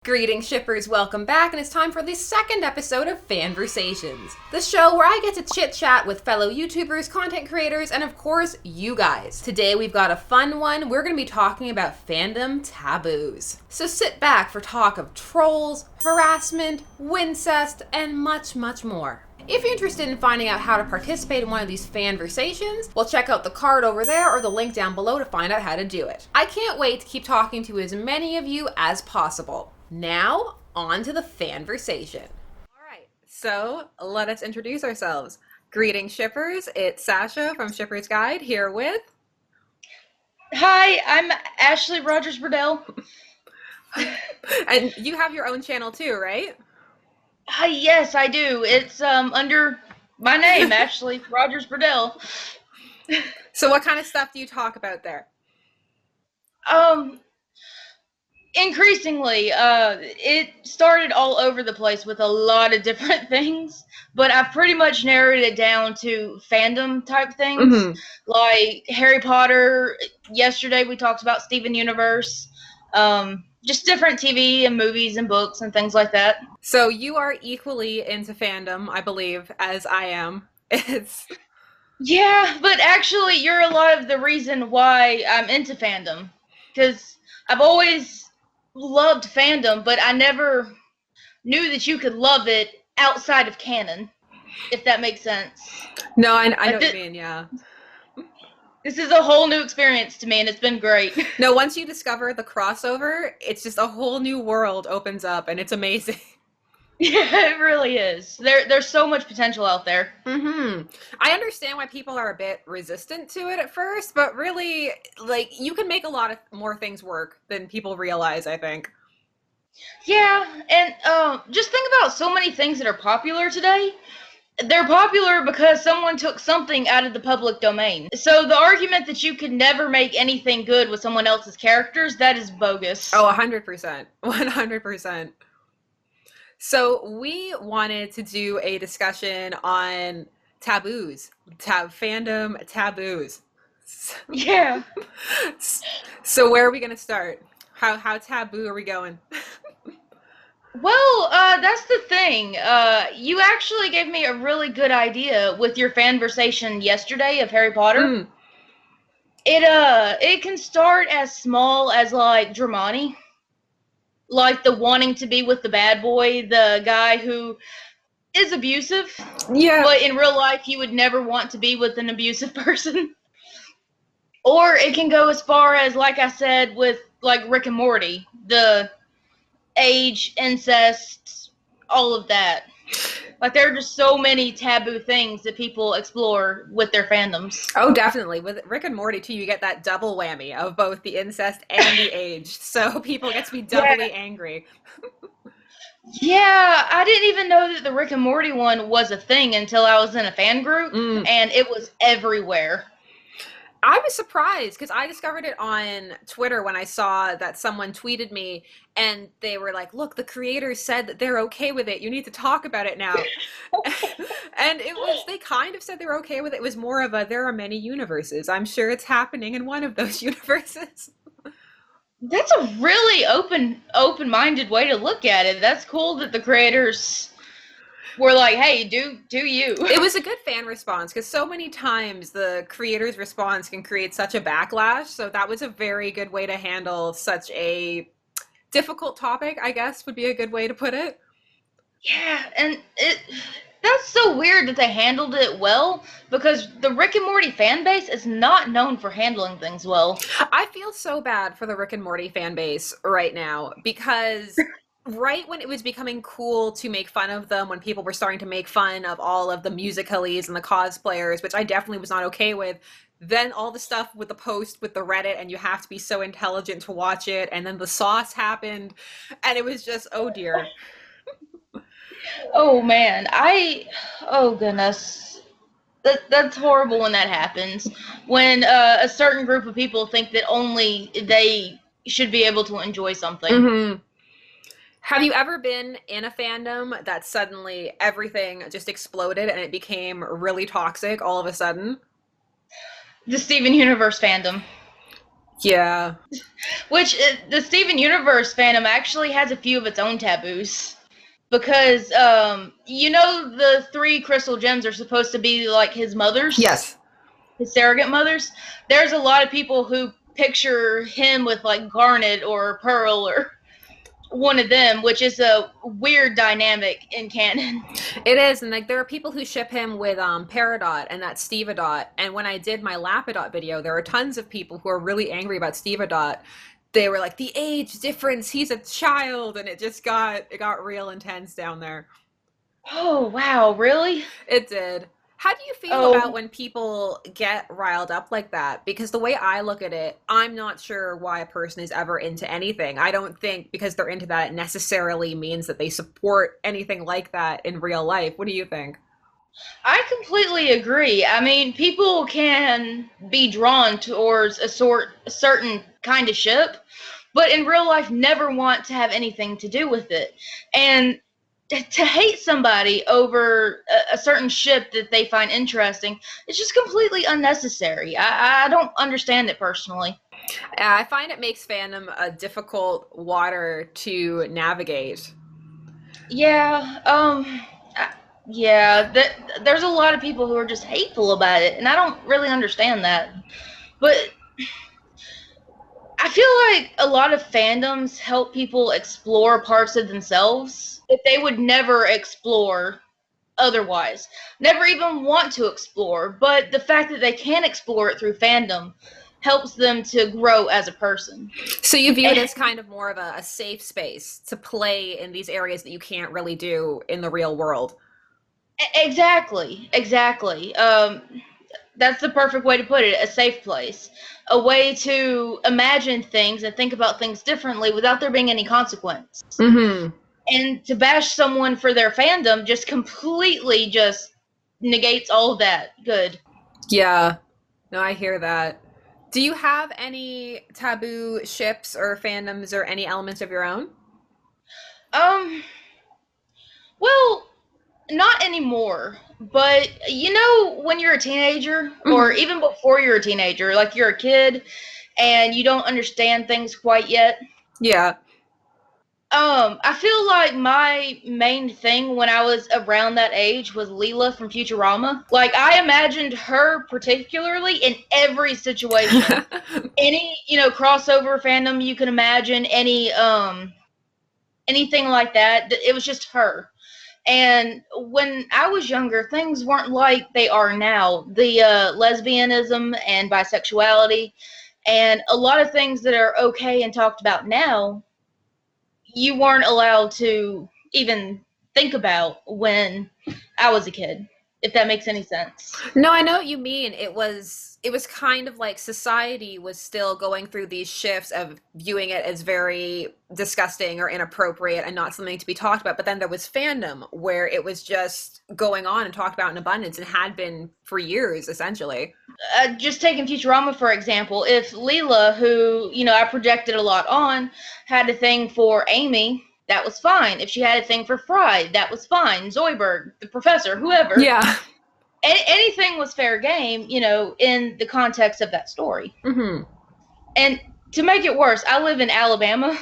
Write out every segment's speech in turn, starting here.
Greetings, shippers. Welcome back, and it's time for the second episode of Fanversations, the show where I get to chit-chat with fellow YouTubers, content creators, and of course, you guys. Today, we've got a fun one. We're going to be talking about fandom taboos. So sit back for talk of trolls, harassment, wincest, and much, much more. If you're interested in finding out how to participate in one of these Fanversations, well, check out the card over there or the link down below to find out how to do it. I can't wait to keep talking to as many of you as possible. Now, on to the Fanversation. All right, so let us introduce ourselves. Greetings, shippers. It's Sasha from Shipper's Guide here with... Hi, I'm Ashley Rogers-Burdell. And you have your own channel too, right? Yes, I do. It's under my name, Ashley Rogers-Burdell. So what kind of stuff do you talk about there? Increasingly, it started all over the place with a lot of different things, but I've pretty much narrowed it down to fandom type things, like Harry Potter. Yesterday we talked about Steven Universe, just different TV and movies and books and things like that. So you are equally into fandom, I believe, as I am. Yeah, but actually you're a lot of the reason why I'm into fandom, because I've always loved fandom, but I never knew that you could love it outside of canon, if that makes sense. No, I know what you mean, yeah. This is a whole new experience to me, and it's been great. No, once you discover the crossover, it's just a whole new world opens up, and it's amazing. Yeah, it really is. There's so much potential out there. I understand why people are a bit resistant to it at first, but really, like, you can make a lot of more things work than people realize, I think. Yeah, and just think about so many things that are popular today. They're popular because someone took something out of the public domain. So the argument that you could never make anything good with someone else's characters, that is bogus. Oh, 100%. 100%. So we wanted to do a discussion on taboos, fandom taboos. Yeah. So where are we going to start? How taboo are we going? Well, that's the thing. You actually gave me a really good idea with your fanversation yesterday of Harry Potter. It can start as small as like Dramani. Like the wanting to be with the bad boy, the guy who is abusive. Yeah. But in real life, you would never want to be with an abusive person. Or it can go as far as, like I said, with like Rick and Morty. The age, incest, all of that. Like, there are just so many taboo things that people explore with their fandoms. Oh, definitely. With Rick and Morty, too, you get that double whammy of both the incest and the age. So people get to be doubly angry. Yeah, I didn't even know that the Rick and Morty one was a thing until I was in a fan group, and it was everywhere. I was surprised because I discovered it on Twitter when I saw that someone tweeted me and they were like, look, the creators said that they're okay with it. You need to talk about it now. And they kind of said they were okay with it. It was more of there are many universes. I'm sure it's happening in one of those universes. That's a really open-minded way to look at it. That's cool that the creators were like, hey, do you. It was a good fan response because so many times the creator's response can create such a backlash. So that was a very good way to handle such a difficult topic, I guess, would be a good way to put it. Yeah, and that's so weird that they handled it well, because the Rick and Morty fan base is not known for handling things well. I feel so bad for the Rick and Morty fan base right now because right when it was becoming cool to make fun of them, when people were starting to make fun of all of the musicalies and the cosplayers, which I definitely was not okay with, then all the stuff with the post with the Reddit and you have to be so intelligent to watch it, and then the sauce happened, and it was just, oh dear. Oh man, oh goodness. That's horrible when that happens. When a certain group of people think that only they should be able to enjoy something. Have you ever been in a fandom that suddenly everything just exploded and it became really toxic all of a sudden? The Steven Universe fandom. Yeah. Which the Steven Universe fandom actually has a few of its own taboos. Because, the 3 crystal gems are supposed to be like his mothers? Yes. His surrogate mothers? There's a lot of people who picture him with like Garnet or Pearl or one of them, which is a weird dynamic in canon. It is, and like there are people who ship him with Peridot and that Stevedot. And when I did my Lapidot video, there were tons of people who are really angry about Stevedot. They were like, the age difference, he's a child, and it got real intense down there. Oh, wow, really? It did. How do you feel about when people get riled up like that? Because the way I look at it, I'm not sure why a person is ever into anything. I don't think because they're into that it necessarily means that they support anything like that in real life. What do you think? I completely agree. I mean, people can be drawn towards a certain kind of ship, but in real life never want to have anything to do with it. And to hate somebody over a certain ship that they find interesting, it's just completely unnecessary. I don't understand it personally. I find it makes fandom a difficult water to navigate. Yeah, there's a lot of people who are just hateful about it, and I don't really understand that. But I feel like a lot of fandoms help people explore parts of themselves that they would never explore otherwise, never even want to explore. But the fact that they can explore it through fandom helps them to grow as a person. So you view it as kind of more of a safe space to play in these areas that you can't really do in the real world. Exactly. That's the perfect way to put it, a safe place. A way to imagine things and think about things differently without there being any consequence. Mm-hmm. And to bash someone for their fandom just completely just negates all of that good. Yeah. No, I hear that. Do you have any taboo ships or fandoms or any elements of your own? Um, well, not anymore. But when you're a teenager, or Mm-hmm. even before you're a teenager, like you're a kid and you don't understand things quite yet. Yeah. I feel like my main thing when I was around that age was Leela from Futurama. Like, I imagined her particularly in every situation. Any, crossover fandom you can imagine, anything like that. It was just her. And when I was younger, things weren't like they are now. The lesbianism and bisexuality and a lot of things that are okay and talked about now, you weren't allowed to even think about when I was a kid, if that makes any sense. No, I know what you mean. It was kind of like society was still going through these shifts of viewing it as very disgusting or inappropriate and not something to be talked about. But then there was fandom where it was just going on and talked about in abundance and had been for years, essentially. Just taking Futurama, for example, if Leela, who, I projected a lot on, had a thing for Amy, that was fine. If she had a thing for Fry, that was fine. Zoidberg, the professor, whoever. Yeah. Anything was fair game, in the context of that story. Mm-hmm. And to make it worse, I live in Alabama,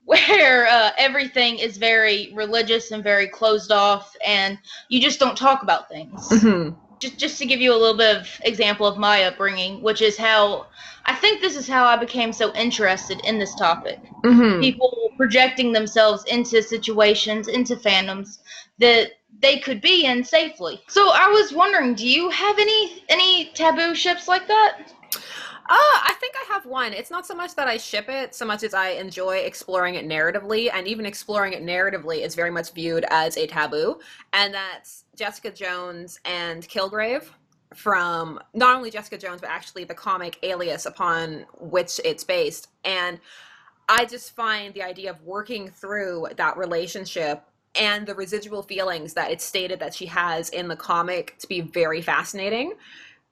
where everything is very religious and very closed off, and you just don't talk about things. Mm-hmm. Just to give you a little bit of example of my upbringing, which is how I think this is how I became so interested in this topic. Mm-hmm. People projecting themselves into situations, into fandoms that they could be in safely. So I was wondering, do you have any taboo ships like that? I think I have one. It's not so much that I ship it, so much as I enjoy exploring it narratively, and even exploring it narratively is very much viewed as a taboo, and that's Jessica Jones and Kilgrave from not only Jessica Jones, but actually the comic Alias upon which it's based. And I just find the idea of working through that relationship and the residual feelings that it's stated that she has in the comic to be very fascinating.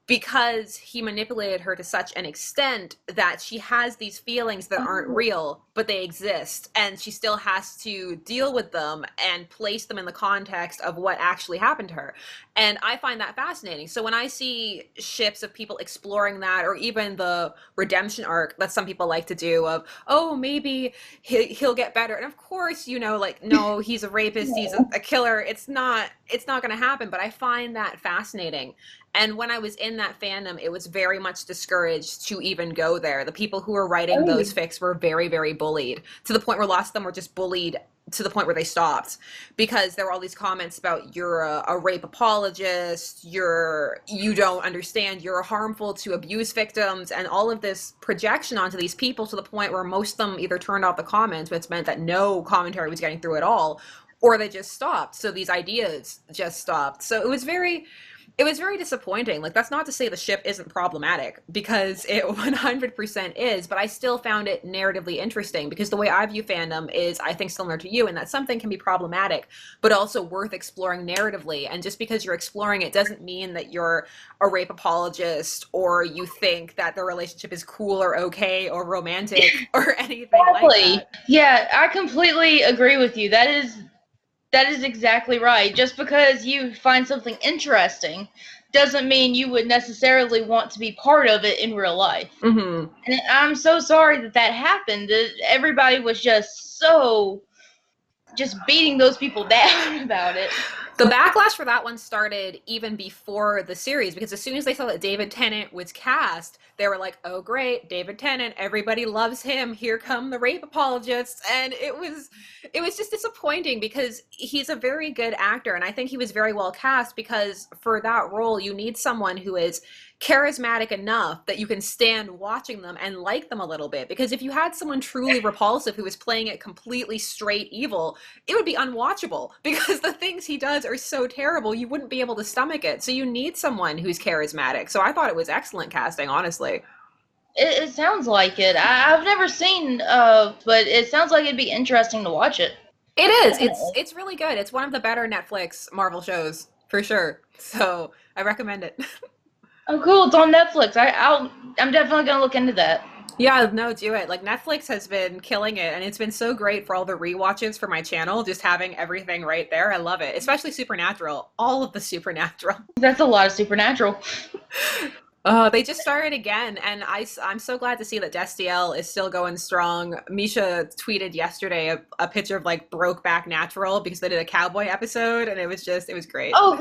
because he manipulated her to such an extent that she has these feelings that aren't real, but they exist, and she still has to deal with them and place them in the context of what actually happened to her. And I find that fascinating. So when I see ships of people exploring that, or even the redemption arc that some people like to do of, oh, maybe he'll get better. And of course, you know, like, no, he's a rapist, he's a killer. It's not going to happen. But I find that fascinating. And when I was in that fandom, it was very much discouraged to even go there. The people who were writing those fics were very, very bullied, to the point where lots of them were just bullied to the point where they stopped, because there were all these comments about, you're a rape apologist, you don't understand, you're harmful to abuse victims, and all of this projection onto these people, to the point where most of them either turned off the comments, which meant that no commentary was getting through at all, or they just stopped. So these ideas just stopped. So it was very disappointing. Like, that's not to say the ship isn't problematic, because it 100% is, but I still found it narratively interesting, because the way I view fandom is, I think, similar to you, in that something can be problematic, but also worth exploring narratively. And just because you're exploring it doesn't mean that you're a rape apologist, or you think that the relationship is cool or okay or romantic or anything like that. Yeah, I completely agree with you. That is exactly right. Just because you find something interesting doesn't mean you would necessarily want to be part of it in real life. Mm-hmm. And I'm so sorry that happened. Everybody was just beating those people down about it. The backlash for that one started even before the series, because as soon as they saw that David Tennant was cast, they were like, oh great, David Tennant, everybody loves him, here come the rape apologists. And it was just disappointing, because he's a very good actor, and I think he was very well cast, because for that role you need someone who is charismatic enough that you can stand watching them and like them a little bit. Because if you had someone truly repulsive who was playing it completely straight evil, it would be unwatchable, because the things he does are so terrible, you wouldn't be able to stomach it. So you need someone who's charismatic. So I thought it was excellent casting, honestly. It sounds like it. I've never seen, but it sounds like it'd be interesting to watch it. It is. It's really good. It's one of the better Netflix Marvel shows, for sure. So I recommend it. Oh, cool. It's on Netflix. I'm definitely going to look into that. Yeah, no, do it. Like, Netflix has been killing it, and it's been so great for all the rewatches for my channel, just having everything right there. I love it. Especially Supernatural. All of the Supernatural. That's a lot of Supernatural. They just started again, and I'm so glad to see that Destiel is still going strong. Misha tweeted yesterday a picture of, like, Brokeback Natural, because they did a cowboy episode, and it was great. Oh,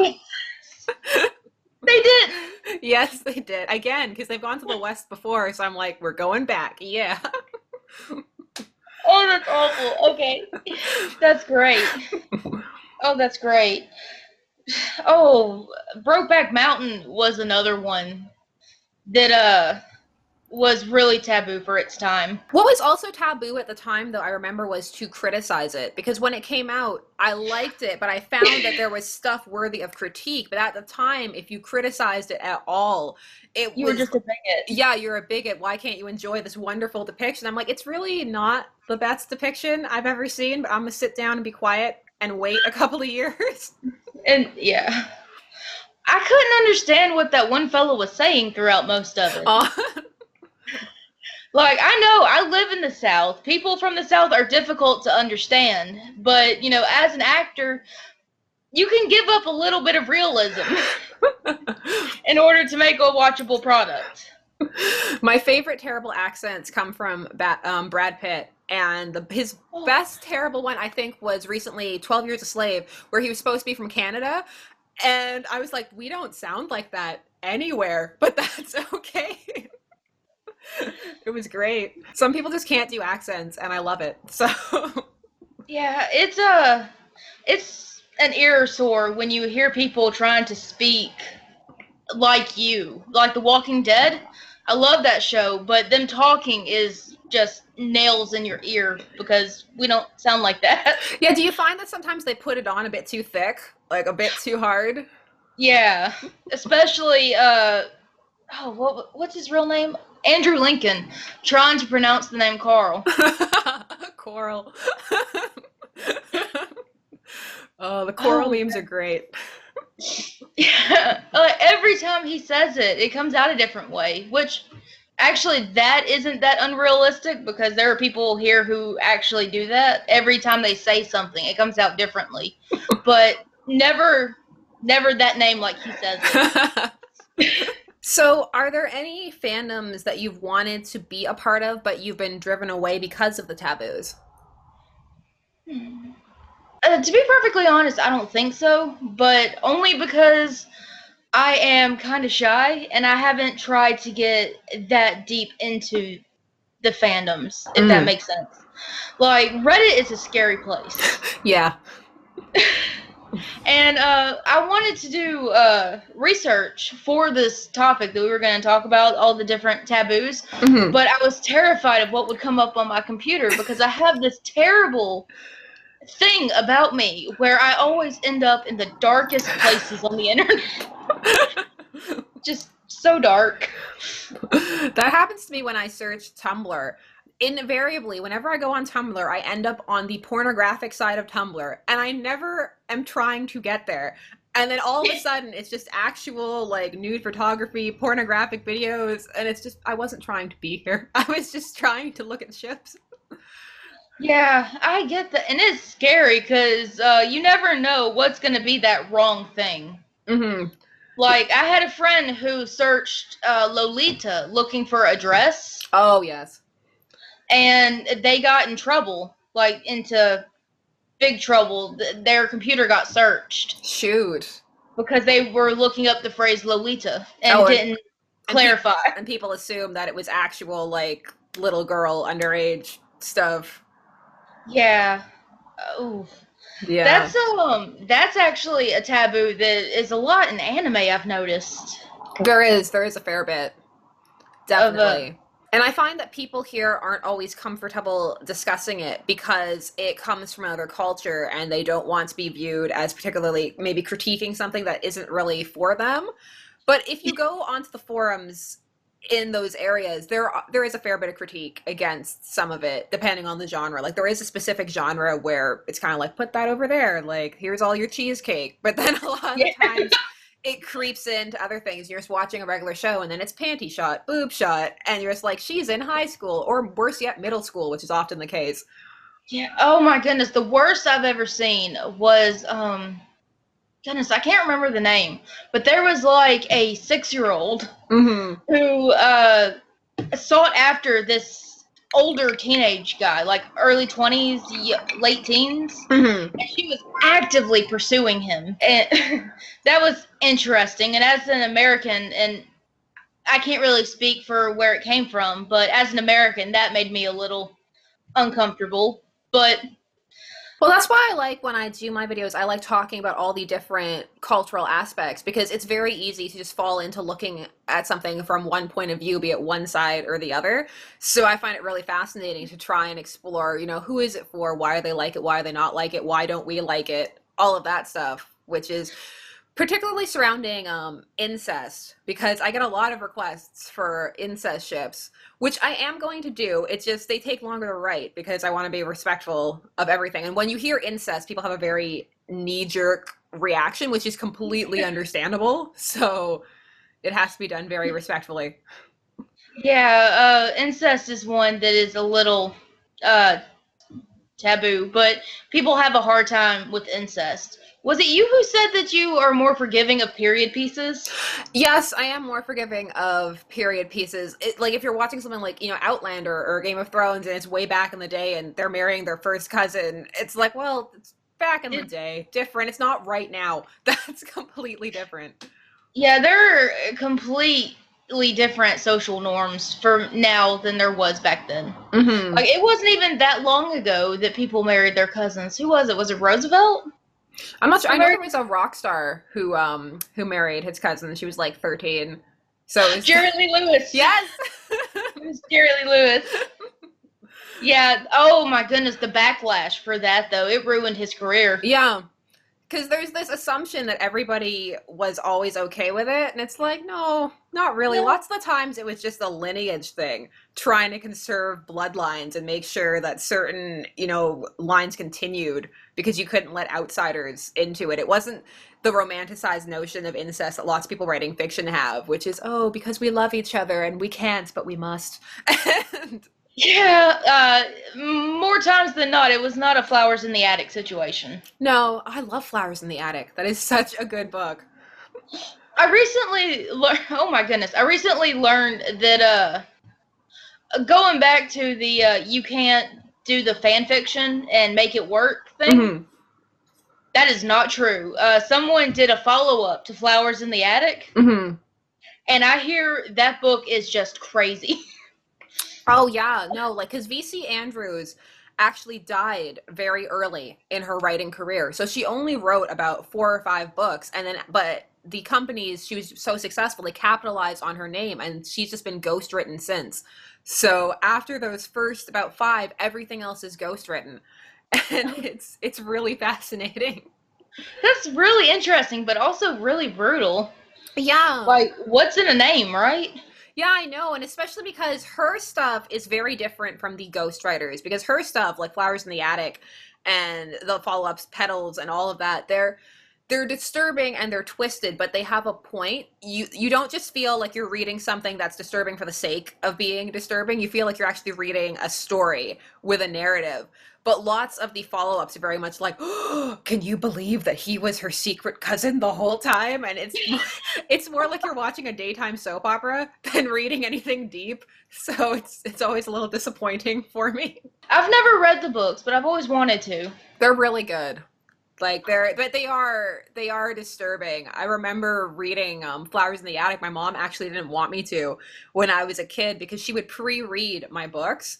they did. Yes, they did. Again, because they've gone to the West before, so I'm like, we're going back. Yeah. Oh, that's awful. Okay. That's great. Oh, that's great. Oh, Brokeback Mountain was another one that was really taboo for its time. What was also taboo at the time, though, I remember, was to criticize it. Because when it came out, I liked it, but I found that there was stuff worthy of critique. But at the time, if you criticized it at all, you were just a bigot. Yeah, you're a bigot. Why can't you enjoy this wonderful depiction? I'm like, it's really not the best depiction I've ever seen, but I'm going to sit down and be quiet and wait a couple of years. And, yeah. I couldn't understand what that one fellow was saying throughout most of it. Like, I know, I live in the South. People from the South are difficult to understand. But, you know, as an actor, you can give up a little bit of realism in order to make a watchable product. My favorite terrible accents come from Brad Pitt. And his best terrible one, I think, was recently 12 Years a Slave, where he was supposed to be from Canada. And I was like, we don't sound like that anywhere, but that's okay. It was great. Some people just can't do accents, and I love it. So yeah, it's an ear sore when you hear people trying to speak like you, like The Walking Dead. I love that show, but them talking is just nails in your ear, because we don't sound like that. Yeah, do you find that sometimes they put it on a bit too thick, like a bit too hard? Yeah, especially what's his real name? Andrew Lincoln, trying to pronounce the name Carl. Coral. Oh, the Coral memes are great. Yeah, every time he says it, it comes out a different way, which actually that isn't that unrealistic because there are people here who actually do that. Every time they say something, it comes out differently. But never that name like he says it. So, are there any fandoms that you've wanted to be a part of, but you've been driven away because of the taboos? To be perfectly honest, I don't think so, but only because I am kind of shy, and I haven't tried to get that deep into the fandoms, if that makes sense. Like, Reddit is a scary place. Yeah. And I wanted to do research for this topic that we were going to talk about, all the different taboos, but I was terrified of what would come up on my computer because I have this terrible thing about me where I always end up in the darkest places on the internet. Just so dark. That happens to me when I search Tumblr. Invariably, whenever I go on Tumblr, I end up on the pornographic side of Tumblr, and I never am trying to get there. And then all of a sudden, it's just actual, like, nude photography, pornographic videos, and it's just, I wasn't trying to be here. I was just trying to look at ships. Yeah, I get that. And it's scary, because you never know what's going to be that wrong thing. Like, I had a friend who searched Lolita looking for a dress. Oh, yes. And they got in trouble, like into big trouble. Their computer got searched. Shoot. Because they were looking up the phrase Lolita and didn't clarify. And people assumed that it was actual, like, little girl, underage stuff. Yeah. Oh. Yeah. That's actually a taboo that is a lot in anime, I've noticed. There is a fair bit. Definitely. And I find that people here aren't always comfortable discussing it because it comes from another culture and they don't want to be viewed as particularly maybe critiquing something that isn't really for them. But if you go onto the forums in those areas, there is a fair bit of critique against some of it, depending on the genre. Like, there is a specific genre where it's kind of like, put that over there. Like, here's all your cheesecake. But then a lot of the times it creeps into other things. You're just watching a regular show, and then it's panty shot, boob shot, and you're just like, she's in high school, or worse yet, middle school, which is often the case. Yeah. Oh my goodness, the worst I've ever seen was goodness, I can't remember the name, but there was like a 6-year-old who sought after this older teenage guy, like early 20s, late teens, and she was actively pursuing him. And that was interesting. And as an American, and I can't really speak for where it came from, but as an American, that made me a little uncomfortable. But well, that's why I like when I do my videos, I like talking about all the different cultural aspects because it's very easy to just fall into looking at something from one point of view, be it one side or the other. So I find it really fascinating to try and explore, who is it for? Why do they like it? Why do they not like it? Why don't we like it? All of that stuff, which is particularly surrounding incest, because I get a lot of requests for incest ships, which I am going to do. It's just they take longer to write because I want to be respectful of everything. And when you hear incest, people have a very knee-jerk reaction, which is completely understandable. So it has to be done very respectfully. Yeah, incest is one that is a little taboo, but people have a hard time with incest. Was it you who said that you are more forgiving of period pieces? Yes, I am more forgiving of period pieces. Like, if you're watching something like, Outlander or Game of Thrones, and it's way back in the day, and they're marrying their first cousin, it's like, well, it's back in the day. Different. It's not right now. That's completely different. Yeah, there are completely different social norms for now than there was back then. Like, it wasn't even that long ago that people married their cousins. Who was it? Was it Roosevelt? I'm not sure. I know there was a rock star who married his cousin. She was like 13. So it was Jerry Lee Lewis. Yes. It was Jerry Lee Lewis. Yeah. Oh my goodness, the backlash for that though, it ruined his career. Yeah. Because there's this assumption that everybody was always okay with it, and it's like, no, not really. No. Lots of the times it was just a lineage thing, trying to conserve bloodlines and make sure that certain, lines continued because you couldn't let outsiders into it. It wasn't the romanticized notion of incest that lots of people writing fiction have, which is, oh, because we love each other and we can't, but we must. And Yeah, more times than not, it was not a flowers in the attic situation. no, I love Flowers in the Attic. That is such a good book. I recently learned, oh my goodness, I recently learned that, going back to the, you can't do the fan fiction and make it work thing, Mhm. that is not true. Someone did a follow-up to Flowers in the Attic, Mhm. and I hear that book is just crazy. Oh yeah, no, like because VC Andrews actually died very early in her writing career. So she only wrote about 4 or 5 books and then but the companies she was so successful, they capitalized on her name and she's just been ghostwritten since. So after those first about 5, everything else is ghostwritten. And it's really fascinating. That's really interesting, but also really brutal. Yeah. Like, what's in a name, right? Yeah, I know, and especially because her stuff is very different from the ghostwriters. Because her stuff, like Flowers in the Attic and the follow-ups, Petals, and all of that, they're disturbing and they're twisted, but they have a point. You don't just feel like you're reading something that's disturbing for the sake of being disturbing. You feel like you're actually reading a story with a narrative. But lots of the follow-ups are very much like, oh, can you believe that he was her secret cousin the whole time? And it's more like you're watching a daytime soap opera than reading anything deep. So it's always a little disappointing for me. I've never read the books, but I've always wanted to. They're really good. Like they are disturbing. I remember reading Flowers in the Attic. My mom actually didn't want me to when I was a kid because she would pre-read my books,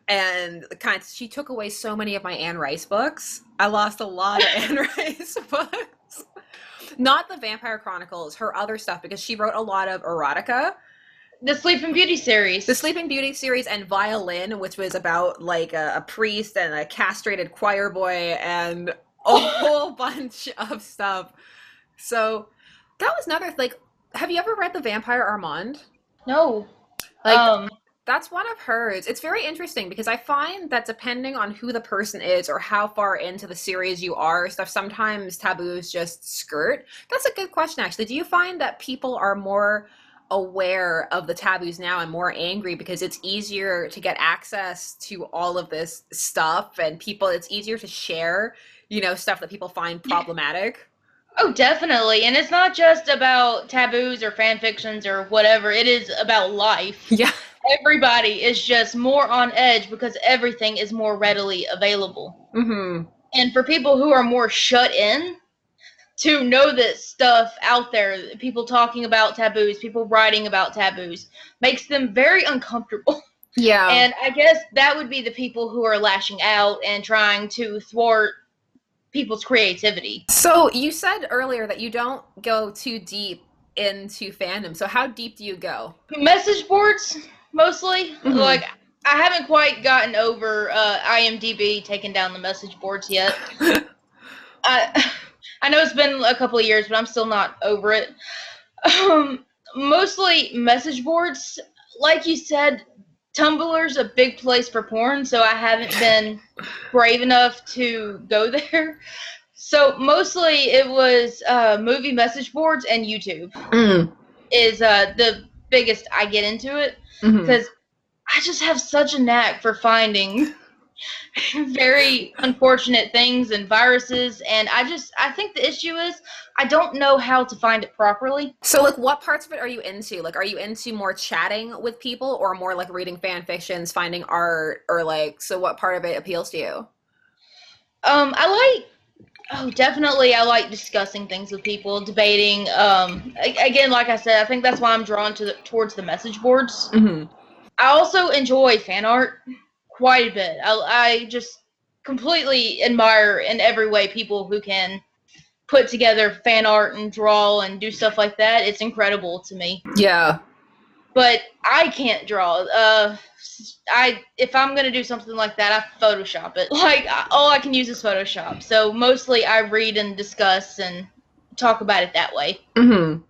and she took away so many of my Anne Rice books. I lost a lot of Anne Rice books. Not the Vampire Chronicles, her other stuff because she wrote a lot of erotica. The Sleeping Beauty series. The Sleeping Beauty series and Violin, which was about like a priest and a castrated choir boy and a whole bunch of stuff. So that was another like, have you ever read The Vampire Armand? No. Like that's one of hers. It's very interesting because I find that depending on who the person is or how far into the series you are, stuff sometimes taboos just skirt. That's a good question actually. Do you find that people are more aware of the taboos now and more angry because it's easier to get access to all of this stuff and it's easier to share, stuff that people find problematic? Oh, definitely. And it's not just about taboos or fan fictions or whatever. It is about life. Yeah. Everybody is just more on edge because everything is more readily available. Mm-hmm. And for people who are more shut in, to know that stuff out there, people talking about taboos, people writing about taboos, makes them very uncomfortable. Yeah. And I guess that would be the people who are lashing out and trying to thwart people's creativity. So you said earlier that you don't go too deep into fandom. So how deep do you go? Message boards, mostly. Mhm. Like, I haven't quite gotten over IMDb taking down the message boards yet. I know it's been a couple of years, but I'm still not over it. Mostly message boards. Like you said, Tumblr's a big place for porn, so I haven't been brave enough to go there. So mostly it was movie message boards and YouTube is the biggest I get into it because I just have such a knack for finding very unfortunate things and viruses, and I think the issue is I don't know how to find it properly. So like what parts of it are you into? Like are you into more chatting with people or more like reading fan fictions, finding art, or like so what part of it appeals to you? Definitely I like discussing things with people, debating. Again, like I said, I think that's why I'm drawn towards the message boards. I also enjoy fan art quite a bit. I just completely admire in every way people who can put together fan art and draw and do stuff like that. It's incredible to me. Yeah. but I can't draw. If I'm gonna do something like that, I Photoshop it. Like all I can use is Photoshop. So mostly I read and discuss and talk about it that way. Mm-hmm.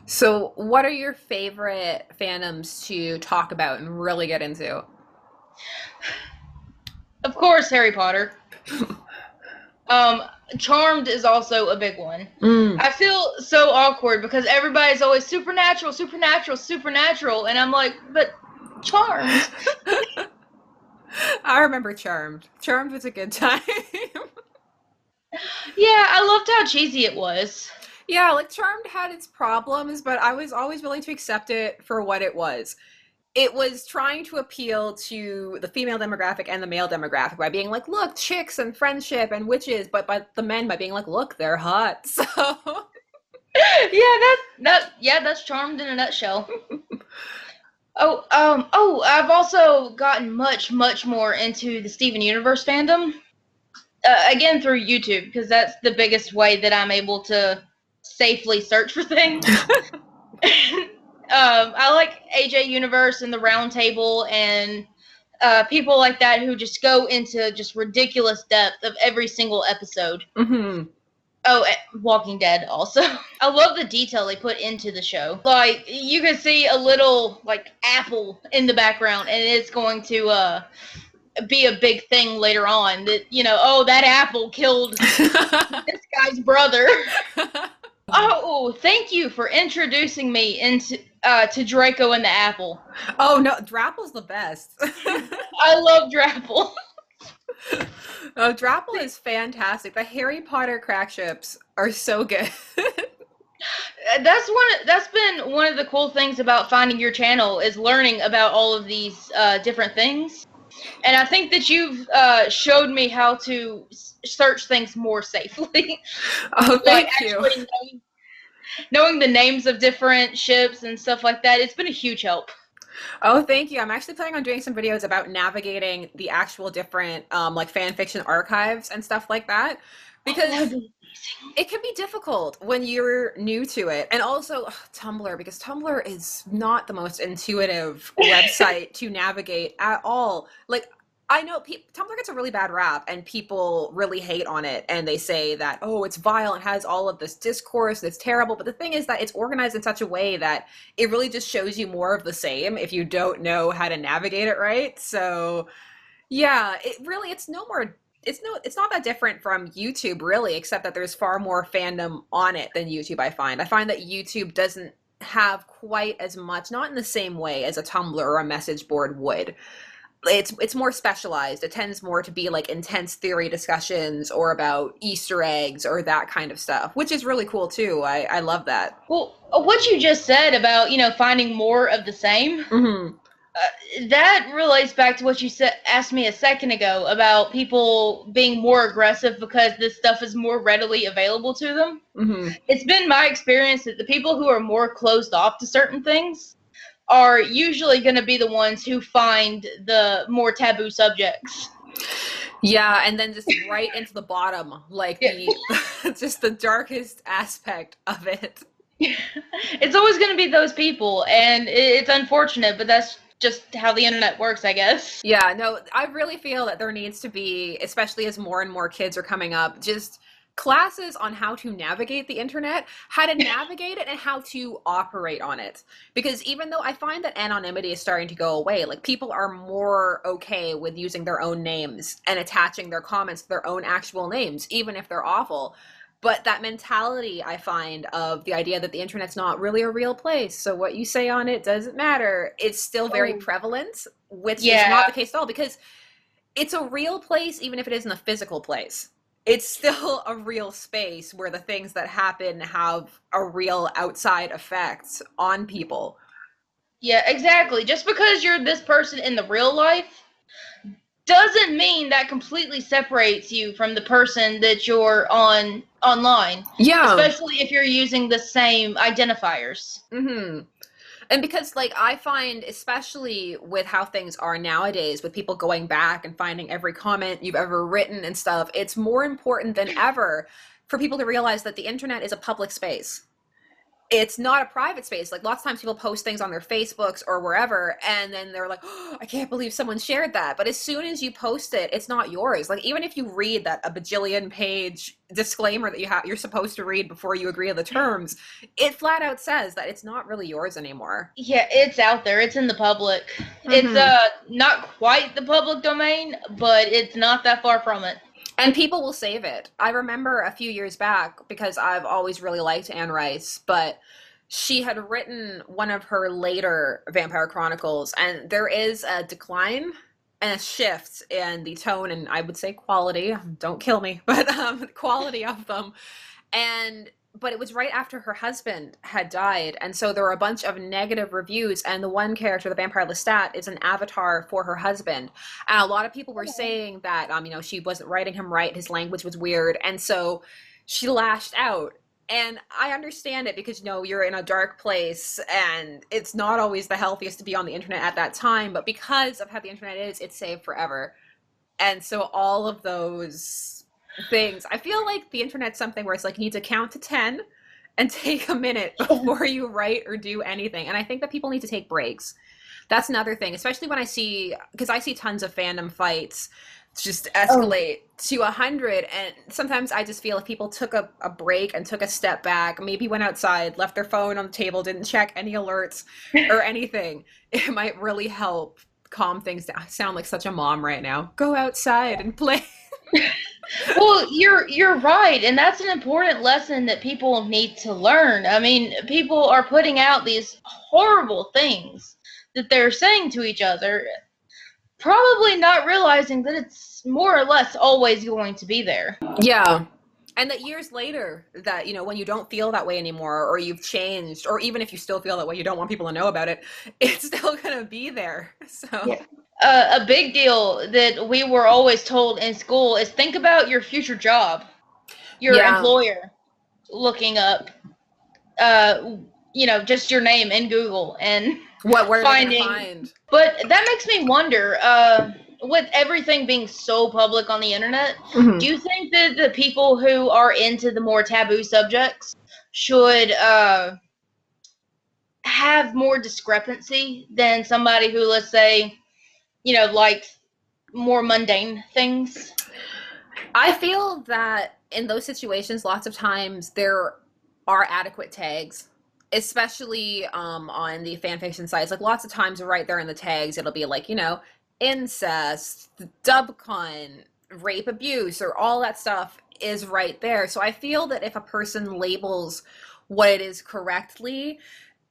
So, what are your favorite fandoms to talk about and really get into? Of course, Harry Potter. Charmed is also a big one. I feel so awkward because everybody's always supernatural, supernatural, supernatural, and I'm like, but Charmed. I remember Charmed. Charmed was a good time. Yeah, I loved how cheesy it was. Yeah, like Charmed had its problems, but I was always willing to accept it for what it was. It was trying to appeal to the female demographic and the male demographic by being like, look, chicks and friendship and witches, but by the men by being like, look, they're hot. So That's Charmed in a nutshell. I've also gotten much more into the Steven Universe fandom. Again through YouTube, because that's the biggest way that I'm able to safely search for things. I like AJ Universe and the Round Table and people like that who just go into just ridiculous depth of every single episode. Mm-hmm. Oh, Walking Dead also. I love the detail they put into the show. Like, you can see a little, like, apple in the background, and it's going to be a big thing later on. That, that apple killed this guy's brother. Oh, thank you for introducing me into to Draco and the Apple. Oh, no, Drapple's the best. I love Drapple. Oh, Drapple is fantastic. The Harry Potter crack ships are so good. That's been one of the cool things about finding your channel is learning about all of these different things. And I think that you've showed me how to search things more safely. Oh, thank you. Knowing the names of different ships and stuff like that, it's been a huge help. Oh, thank you. I'm actually planning on doing some videos about navigating the actual different like fan fiction archives and stuff like that, because it can be difficult when you're new to it. And also Tumblr, because Tumblr is not the most intuitive website to navigate at all. Like, I know Tumblr gets a really bad rap and people really hate on it, and they say that, oh, it's vile and has all of this discourse that's terrible. But the thing is that it's organized in such a way that it really just shows you more of the same if you don't know how to navigate it right. So yeah, it's not that different from YouTube really, except that there's far more fandom on it than YouTube. I find that YouTube doesn't have quite as much, not in the same way as a Tumblr or a message board would. It's more specialized. It tends more to be like intense theory discussions or about Easter eggs or that kind of stuff, which is really cool too. I love that. Well, what you just said about, finding more of the same, that relates back to what you asked me a second ago about people being more aggressive because this stuff is more readily available to them. Mm-hmm. It's been my experience that the people who are more closed off to certain things are usually going to be the ones who find the more taboo subjects. Yeah, and then just right into the bottom, like just the darkest aspect of it. It's always going to be those people, and it's unfortunate, but that's just how the internet works, I guess. Yeah, no, I really feel that there needs to be, especially as more and more kids are coming up, just classes on how to navigate the internet, how to navigate it, and how to operate on it. Because even though I find that anonymity is starting to go away, like people are more okay with using their own names and attaching their comments to their own actual names, even if they're awful. But that mentality I find of the idea that the internet's not really a real place, so what you say on it doesn't matter, it's still very prevalent, which is not the case at all, because it's a real place even if it isn't a physical place. It's still a real space where the things that happen have a real outside effect on people. Yeah, exactly. Just because you're this person in the real life doesn't mean that completely separates you from the person that you're online. Yeah. Especially if you're using the same identifiers. Mm-hmm. And because, like, I find, especially with how things are nowadays, with people going back and finding every comment you've ever written and stuff, it's more important than ever for people to realize that the internet is a public space. it's not a private space. Like lots of times people post things on their Facebooks or wherever, and then they're like, oh, I can't believe someone shared that. But as soon as you post it, it's not yours. Like even if you read that a bajillion page disclaimer that you're supposed to read before you agree on the terms, it flat out says that it's not really yours anymore. Yeah, it's out there. It's in the public. It's not quite the public domain, but it's not that far from it. And people will save it. I remember a few years back, because I've always really liked Anne Rice, but she had written one of her later Vampire Chronicles, and there is a decline and a shift in the tone and I would say quality. Don't kill me, but quality of them. But it was right after her husband had died, and so there were a bunch of negative reviews, and the one character, the vampire Lestat, is an avatar for her husband. And a lot of people were saying that, she wasn't writing him right, his language was weird, and so she lashed out. And I understand it because, you're in a dark place, and it's not always the healthiest to be on the internet at that time, but because of how the internet is, it's saved forever. And so all of those things. I feel like the internet's something where it's like you need to count to 10 and take a minute before you write or do anything. And I think that people need to take breaks. That's another thing, especially when I see tons of fandom fights just escalate to 100. And sometimes I just feel if people took a break and took a step back, maybe went outside, left their phone on the table, didn't check any alerts or anything, it might really help calm things down. I sound like such a mom right now. Go outside and play. Well, you're right, and that's an important lesson that people need to learn. I mean, people are putting out these horrible things that they're saying to each other, probably not realizing that it's more or less always going to be there. Yeah. And that years later, that, when you don't feel that way anymore, or you've changed, or even if you still feel that way, you don't want people to know about it, it's still going to be there. So. Yeah. A big deal that we were always told in school is think about your future job, your employer looking up, just your name in Google and where finding. Find? But that makes me wonder, with everything being so public on the internet, do you think that the people who are into the more taboo subjects should have more discrepancy than somebody who, let's say, like more mundane things? I feel that in those situations, lots of times there are adequate tags, especially on the fanfiction sites. Like lots of times right there in the tags, it'll be like, incest, dubcon, rape, abuse, or all that stuff is right there. So I feel that if a person labels what it is correctly,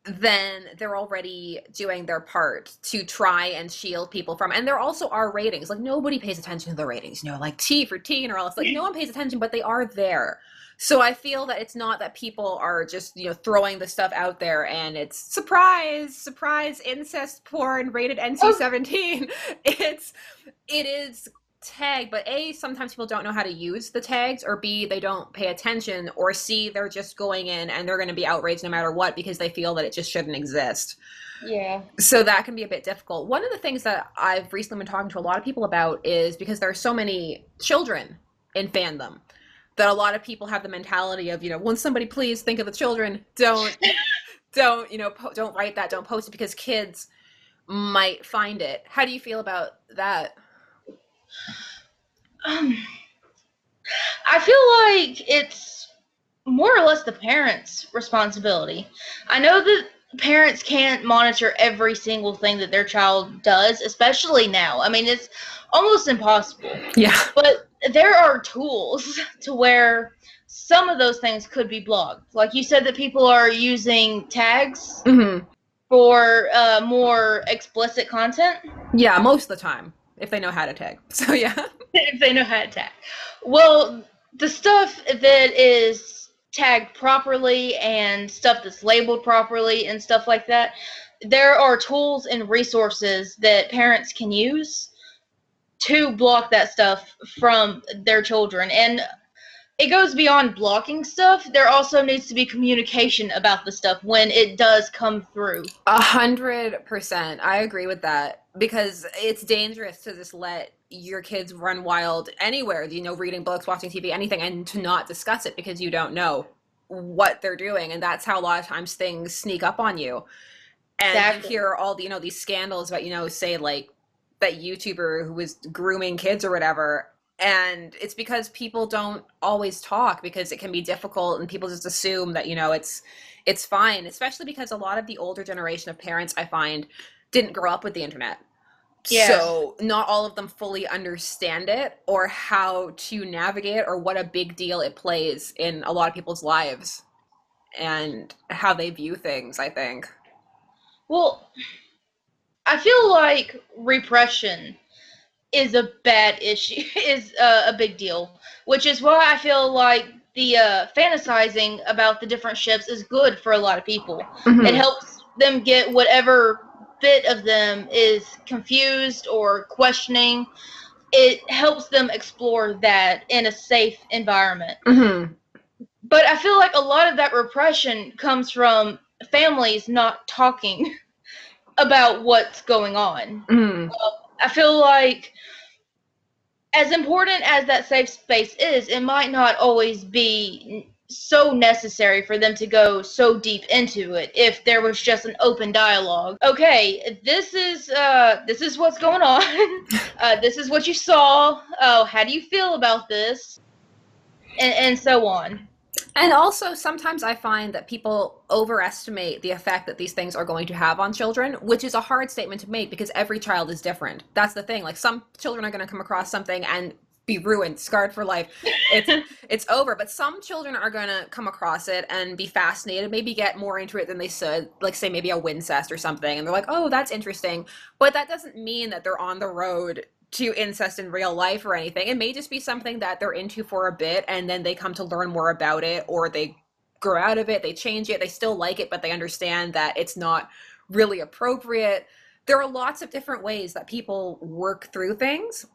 then they're already doing their part to try and shield people from, and there also are ratings. Like nobody pays attention to the ratings, like T for teen or else, like no one pays attention, but they are there. So I feel that it's not that people are just, throwing the stuff out there and it's surprise, incest porn rated NC-17. It is tag, but A, sometimes people don't know how to use the tags, or B, they don't pay attention, or C, they're just going in and they're going to be outraged no matter what because they feel that it just shouldn't exist. Yeah. So that can be a bit difficult. One of the things that I've recently been talking to a lot of people about is because there are so many children in fandom that a lot of people have the mentality of, won't somebody please think of the children? Don't write that, don't post it because kids might find it. How do you feel about that? I feel like it's more or less the parents' responsibility. I know that parents can't monitor every single thing that their child does, especially now. I mean, it's almost impossible. Yeah. But there are tools to where some of those things could be blocked. Like you said that people are using tags for more explicit content. Yeah, most of the time. If they know how to tag. So, yeah. If they know how to tag. Well, the stuff that is tagged properly and stuff that's labeled properly and stuff like that, there are tools and resources that parents can use to block that stuff from their children. And it goes beyond blocking stuff. There also needs to be communication about the stuff when it does come through. 100%. I agree with that. Because it's dangerous to just let your kids run wild anywhere, reading books, watching TV, anything, and to not discuss it because you don't know. what they're doing, and that's how a lot of times things sneak up on you. And Exactly. you hear all the, these scandals about, say like that YouTuber who was grooming kids or whatever. And it's because people don't always talk because it can be difficult and people just assume that, it's fine, especially because a lot of the older generation of parents I find didn't grow up with the internet. Yeah. So not all of them fully understand it or how to navigate or what a big deal it plays in a lot of people's lives and how they view things, I think. Well, I feel like repression is a bad issue, is a big deal, which is why I feel like the fantasizing about the different ships is good for a lot of people. Mm-hmm. It helps them get whatever bit of them is confused or questioning. It helps them explore that in a safe environment. Mm-hmm. But I feel like a lot of that repression comes from families not talking about what's going on. Mm-hmm. I feel like as important as that safe space is, it might not always be so necessary for them to go so deep into it if there was just an open dialogue. Okay, this is what's going on. This is what you saw. Oh, how do you feel about this? And so on. And also, sometimes I find that people overestimate the effect that these things are going to have on children, which is a hard statement to make because every child is different. That's the thing. Like, some children are going to come across something and be ruined, scarred for life. It's over. But some children are going to come across it and be fascinated, maybe get more into it than they should, like, say, maybe a Wincest or something. And they're like, oh, that's interesting. But that doesn't mean that they're on the road to incest in real life or anything. It may just be something that they're into for a bit and then they come to learn more about it, or they grow out of it, they change it, they still like it, but they understand that it's not really appropriate. There are lots of different ways that people work through things.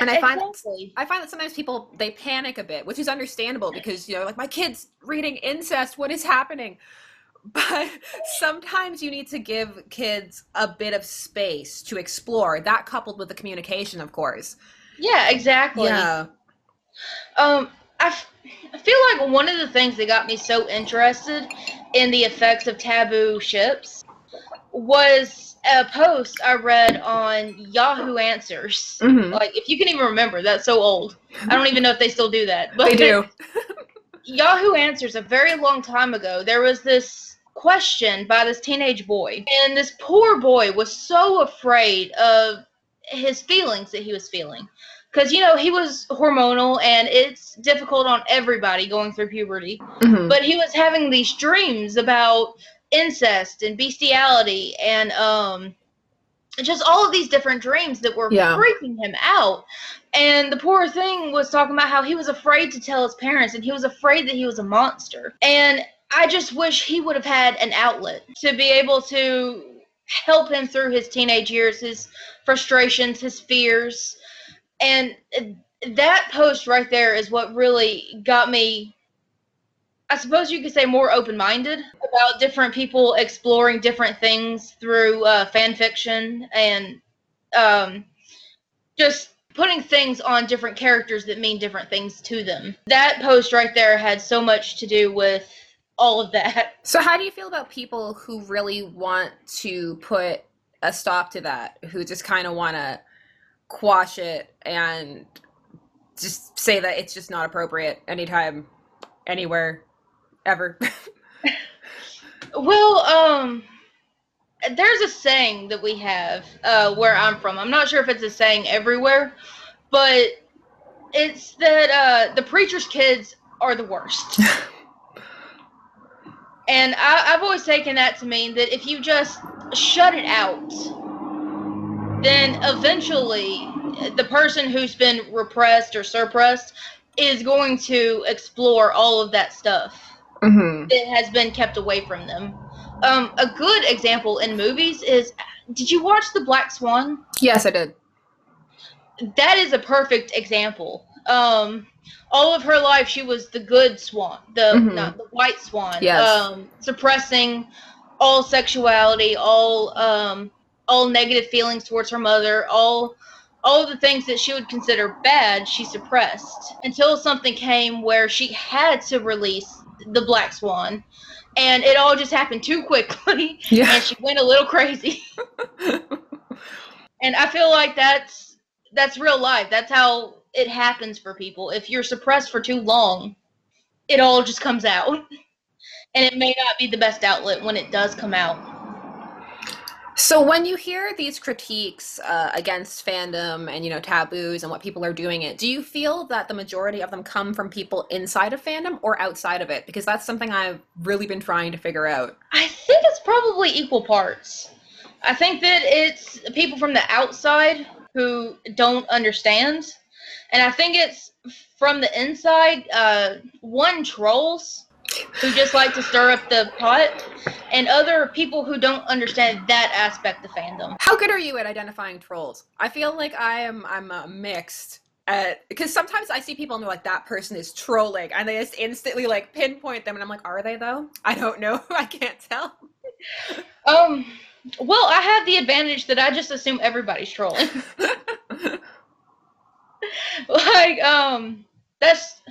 And I find that sometimes people, they panic a bit, which is understandable because, like, my kid's reading incest, what is happening? But sometimes you need to give kids a bit of space to explore, that coupled with the communication, of course. Yeah, exactly. Yeah. I feel like one of the things that got me so interested in the effects of taboo ships was a post I read on Yahoo Answers. Mm-hmm. Like, if you can even remember, that's so old. I don't even know if they still do that. But they do. Yahoo Answers, a very long time ago, there was this question by this teenage boy, and this poor boy was so afraid of his feelings that he was feeling, because he was hormonal and it's difficult on everybody going through puberty. Mm-hmm. But he was having these dreams about incest and bestiality and just all of these different dreams that were freaking him out. And the poor thing was talking about how he was afraid to tell his parents, and he was afraid that he was a monster. And I just wish he would have had an outlet to be able to help him through his teenage years, his frustrations, his fears. And that post right there is what really got me, I suppose you could say, more open-minded about different people exploring different things through fan fiction and just putting things on different characters that mean different things to them. That post right there had so much to do with all of that. So how do you feel about people who really want to put a stop to that, who just kind of want to quash it and just say that it's just not appropriate anytime, anywhere, ever? Well, there's a saying that we have where I'm from. I'm not sure if it's a saying everywhere, but it's that the preacher's kids are the worst. And I've always taken that to mean that if you just shut it out, then eventually the person who's been repressed or suppressed is going to explore all of that stuff that has been kept away from them. A good example in movies is, did you watch The Black Swan? Yes, I did. That is a perfect example. All of her life, she was the good swan, not the white swan. Yes. Suppressing all sexuality, all negative feelings towards her mother, all of the things that she would consider bad, she suppressed until something came where she had to release the Black Swan, and it all just happened too quickly, Yeah. and she went a little crazy. And I feel like that's real life. That's how it happens for people. If you're suppressed for too long, it all just comes out. And it may not be the best outlet when it does come out. So when you hear these critiques against fandom and taboos and what people are doing it, do you feel that the majority of them come from people inside of fandom or outside of it? Because that's something I've really been trying to figure out. I think it's probably equal parts. I think that it's people from the outside who don't understand, and I think it's from the inside. One, trolls who just like to stir up the pot, and other people who don't understand that aspect of fandom. How good are you at identifying trolls? I feel like I'm mixed because sometimes I see people and they're like, that person is trolling, and they just instantly like pinpoint them, and I'm like, are they though? I don't know. I can't tell. Well, I have the advantage that I just assume everybody's trolling. Like, that's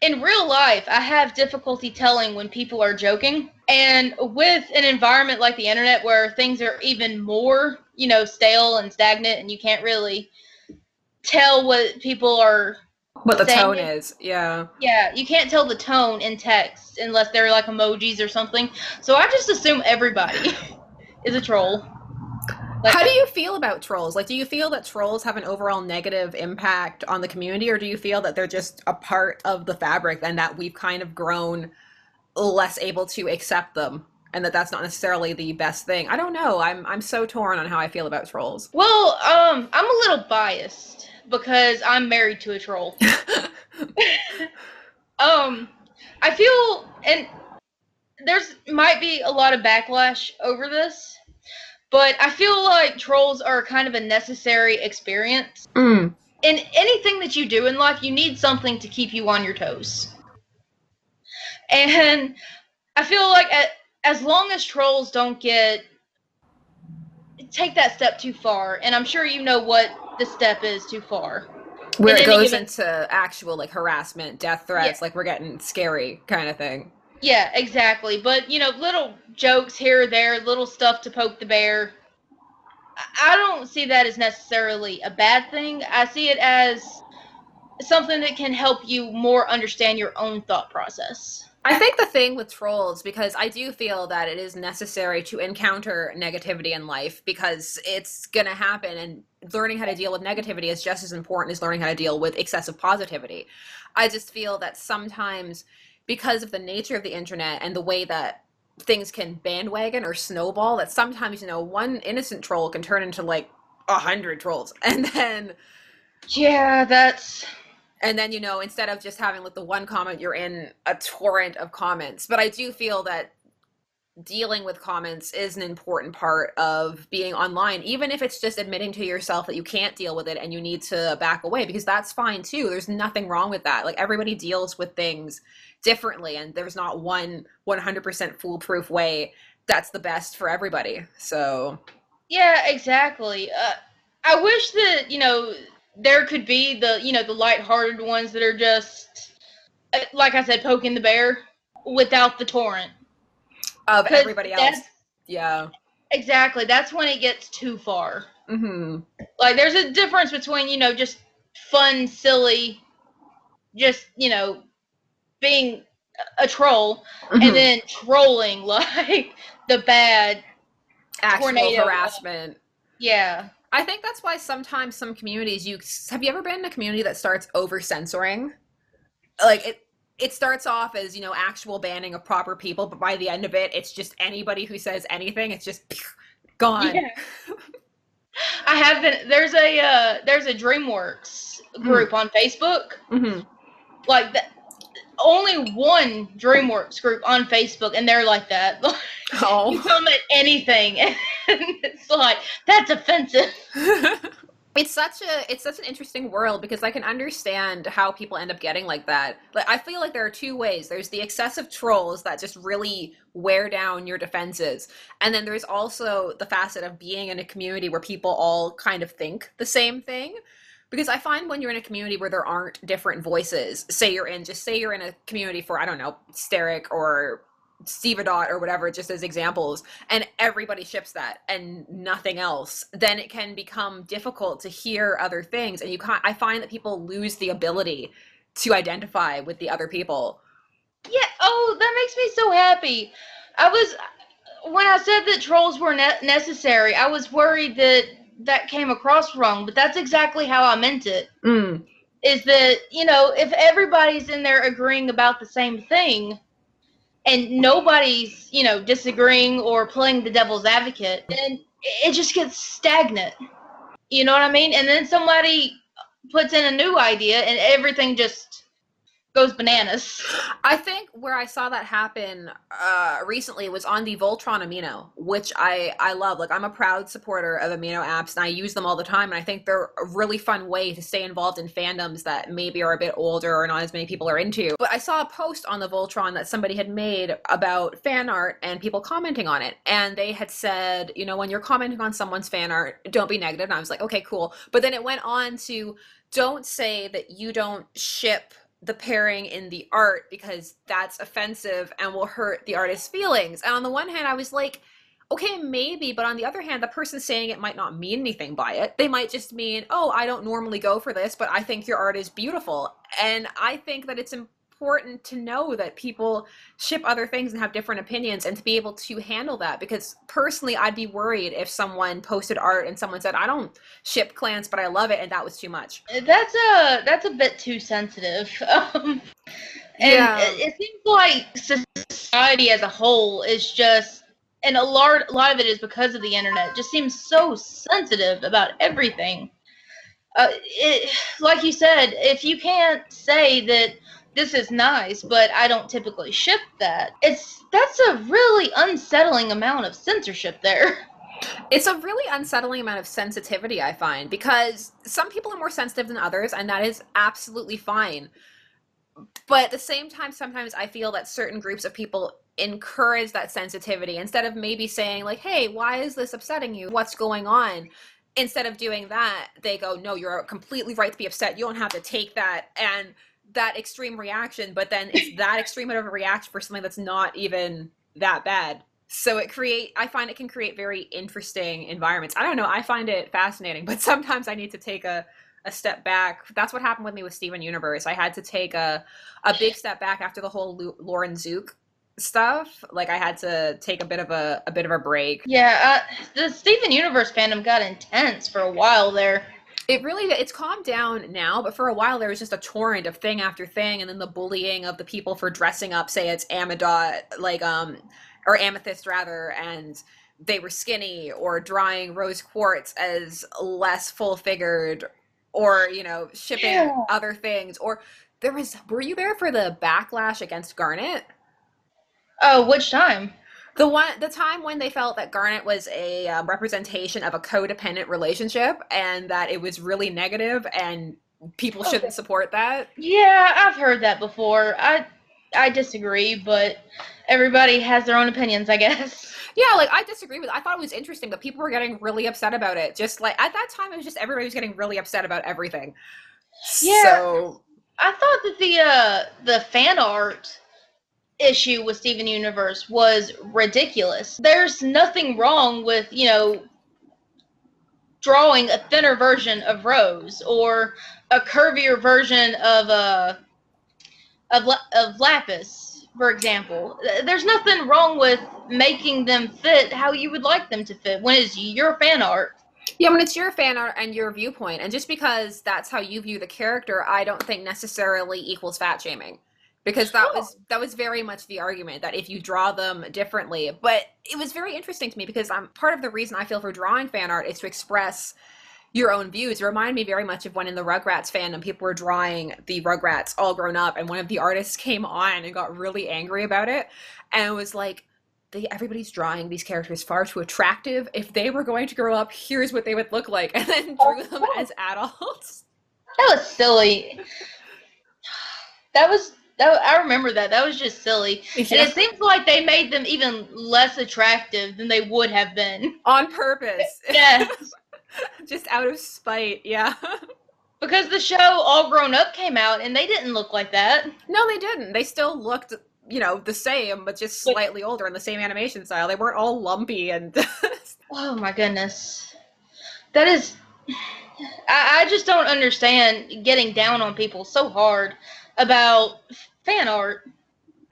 in real life, I have difficulty telling when people are joking. And with an environment like the internet where things are even more, stale and stagnant, and you can't really tell what people are What the saying. tone is, yeah. Yeah, you can't tell the tone in text unless they're like emojis or something. So I just assume everybody is a troll. Like, how do you feel about trolls? Like, do you feel that trolls have an overall negative impact on the community, or do you feel that they're just a part of the fabric and that we've kind of grown less able to accept them, and that that's not necessarily the best thing? I don't know. I'm so torn on how I feel about trolls. well, I'm a little biased because I'm married to a troll. I feel, and there's might be a lot of backlash over this, but I feel like trolls are kind of a necessary experience. Mm. In anything that you do in life, you need something to keep you on your toes. And I feel like as long as trolls don't take that step too far, and I'm sure you know what the step is too far. Where it goes into actual like harassment, death threats, like we're getting scary kind of thing. Yeah, exactly. But, little jokes here or there, little stuff to poke the bear. I don't see that as necessarily a bad thing. I see it as something that can help you more understand your own thought process. I think the thing with trolls, because I do feel that it is necessary to encounter negativity in life because it's going to happen, and learning how to deal with negativity is just as important as learning how to deal with excessive positivity. I just feel that sometimes, because of the nature of the internet and the way that things can bandwagon or snowball, that sometimes, one innocent troll can turn into like 100 trolls. And then... yeah, that's... and then, instead of just having like the one comment, you're in a torrent of comments. But I do feel that dealing with comments is an important part of being online, even if it's just admitting to yourself that you can't deal with it and you need to back away, because that's fine too. There's nothing wrong with that. Like, everybody deals with things differently, and there's not one 100% foolproof way that's the best for everybody. So yeah, exactly. I wish that there could be the lighthearted ones that are just, like I said, poking the bear without the torrent of everybody else. Yeah, exactly. That's when it gets too far. Mm-hmm. Like, there's a difference between just fun, silly, just being a troll, Mm-hmm. and then trolling like the bad actual tornado harassment. Yeah. I think that's why sometimes some communities, have you ever been in a community that starts over censoring? Like, it starts off as, actual banning of proper people, but by the end of it, it's just anybody who says anything, it's just gone. Yeah. I have been, there's a DreamWorks group on Facebook. Mm-hmm. Like, only one DreamWorks group on Facebook, and they're like that. Oh. You comment anything, and it's like, that's offensive. It's such an interesting world, because I can understand how people end up getting like that. Like, I feel like there are two ways. There's the excessive trolls that just really wear down your defenses. And then there's also the facet of being in a community where people all kind of think the same thing. Because I find when you're in a community where there aren't different voices, say you're in a community for, I don't know, Steric or Stevedot or whatever, just as examples, and everybody ships that and nothing else, then it can become difficult to hear other things. And I find that people lose the ability to identify with the other people. Yeah, oh, that makes me so happy. When I said that trolls were necessary, I was worried that that came across wrong, but that's exactly how I meant it. Is that, if everybody's in there agreeing about the same thing, and nobody's, disagreeing or playing the devil's advocate, then it just gets stagnant. You know what I mean? And then somebody puts in a new idea and everything just goes bananas. I think where I saw that happen recently was on the Voltron amino, which I love. Like, I'm a proud supporter of amino apps, and I use them all the time, and I think they're a really fun way to stay involved in fandoms that maybe are a bit older or not as many people are into. But I saw a post on the Voltron that somebody had made about fan art and people commenting on it, and they had said, when you're commenting on someone's fan art, don't be negative. And I was like, okay, cool. But then it went on to, don't say that you don't ship the pairing in the art because that's offensive and will hurt the artist's feelings. And on the one hand, I was like, okay, maybe, but on the other hand, the person saying it might not mean anything by it. They might just mean, oh, I don't normally go for this, but I think your art is beautiful. And I think that it's important to know that people ship other things and have different opinions, and to be able to handle that. Because personally, I'd be worried if someone posted art and someone said, I don't ship clans, but I love it, and that was too much. That's a bit too sensitive. And it seems like society as a whole is just, and a lot of it is because of the internet, just seems so sensitive about everything. Like you said, if you can't say that this is nice, but I don't typically ship that, that's a really unsettling amount of censorship there. It's a really unsettling amount of sensitivity, I find, because some people are more sensitive than others, and that is absolutely fine. But at the same time, sometimes I feel that certain groups of people encourage that sensitivity instead of maybe saying, like, hey, why is this upsetting you? What's going on? Instead of doing that, they go, no, you're completely right to be upset. You don't have to take that. And that extreme reaction, but then it's that extreme of a reaction for something that's not even that bad. So I find it can create very interesting environments. I don't know, I find it fascinating, but sometimes I need to take a step back. That's what happened with me with Steven Universe. I had to take a big step back after the whole Lauren Zook stuff. Like, I had to take a bit of a break. Yeah, the Steven Universe fandom got intense for a while there. It's calmed down now, but for a while there was just a torrent of thing after thing, and then the bullying of the people for dressing up, say it's Amidot, or Amethyst rather, and they were skinny, or drawing rose quartz as less full-figured, or, shipping other things. Or were you there for the backlash against Garnet? Oh, which time? The time when they felt that Garnet was a representation of a codependent relationship, and that it was really negative, and people shouldn't support that. Yeah, I've heard that before. I disagree, but everybody has their own opinions, I guess. Yeah, like, I disagree with it. I thought it was interesting, but people were getting really upset about it. Just like, at that time, it was just everybody was getting really upset about everything. Yeah, so I thought that the fan art issue with Steven Universe was ridiculous. There's nothing wrong with, drawing a thinner version of Rose, or a curvier version of Lapis, for example. There's nothing wrong with making them fit how you would like them to fit when it's your fan art. Yeah, when it's your fan art and your viewpoint. And just because that's how you view the character, I don't think necessarily equals fat shaming. Because that was very much the argument, that if you draw them differently. But it was very interesting to me, because part of the reason I feel for drawing fan art is to express your own views. It reminded me very much of when in the Rugrats fandom, people were drawing the Rugrats all grown up, and one of the artists came on and got really angry about it, and was like, everybody's drawing these characters far too attractive. If they were going to grow up, here's what they would look like, and then drew them as adults. That was silly. I remember that. That was just silly. Yeah. And it seems like they made them even less attractive than they would have been. On purpose. Yes. Just out of spite, yeah. Because the show All Grown Up came out, and they didn't look like that. No, they didn't. They still looked, the same, but just slightly older in the same animation style. They weren't all lumpy and. Oh my goodness. That is. I just don't understand getting down on people so hard about fan art.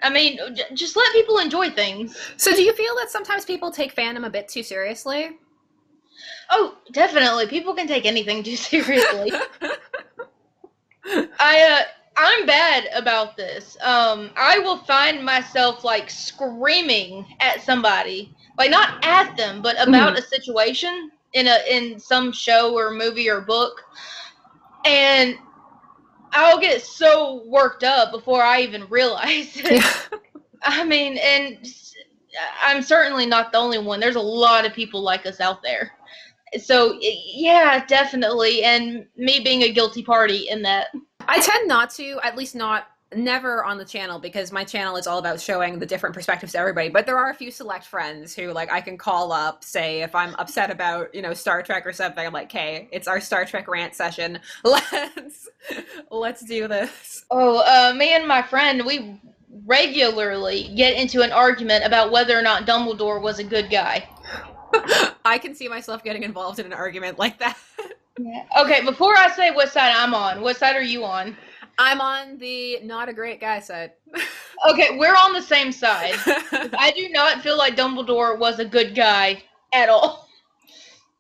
I mean, just let people enjoy things. So do you feel that sometimes people take fandom a bit too seriously? Oh, definitely. People can take anything too seriously. I'm bad about this. I will find myself like screaming at somebody, like not at them, but about a situation in some show or movie or book, and I'll get so worked up before I even realize it. Yeah. I mean, and I'm certainly not the only one. There's a lot of people like us out there. So, yeah, definitely. And me being a guilty party in that. I tend not to, at least never on the channel, because my channel is all about showing the different perspectives to everybody. But there are a few select friends who, like, I can call up, say, if I'm upset about, Star Trek or something, I'm like, hey, it's our Star Trek rant session. Let's do this. Oh, me and my friend, we regularly get into an argument about whether or not Dumbledore was a good guy. I can see myself getting involved in an argument like that. Yeah. Okay, before I say what side I'm on, what side are you on? I'm on the not a great guy side. Okay, we're on the same side. I do not feel like Dumbledore was a good guy at all.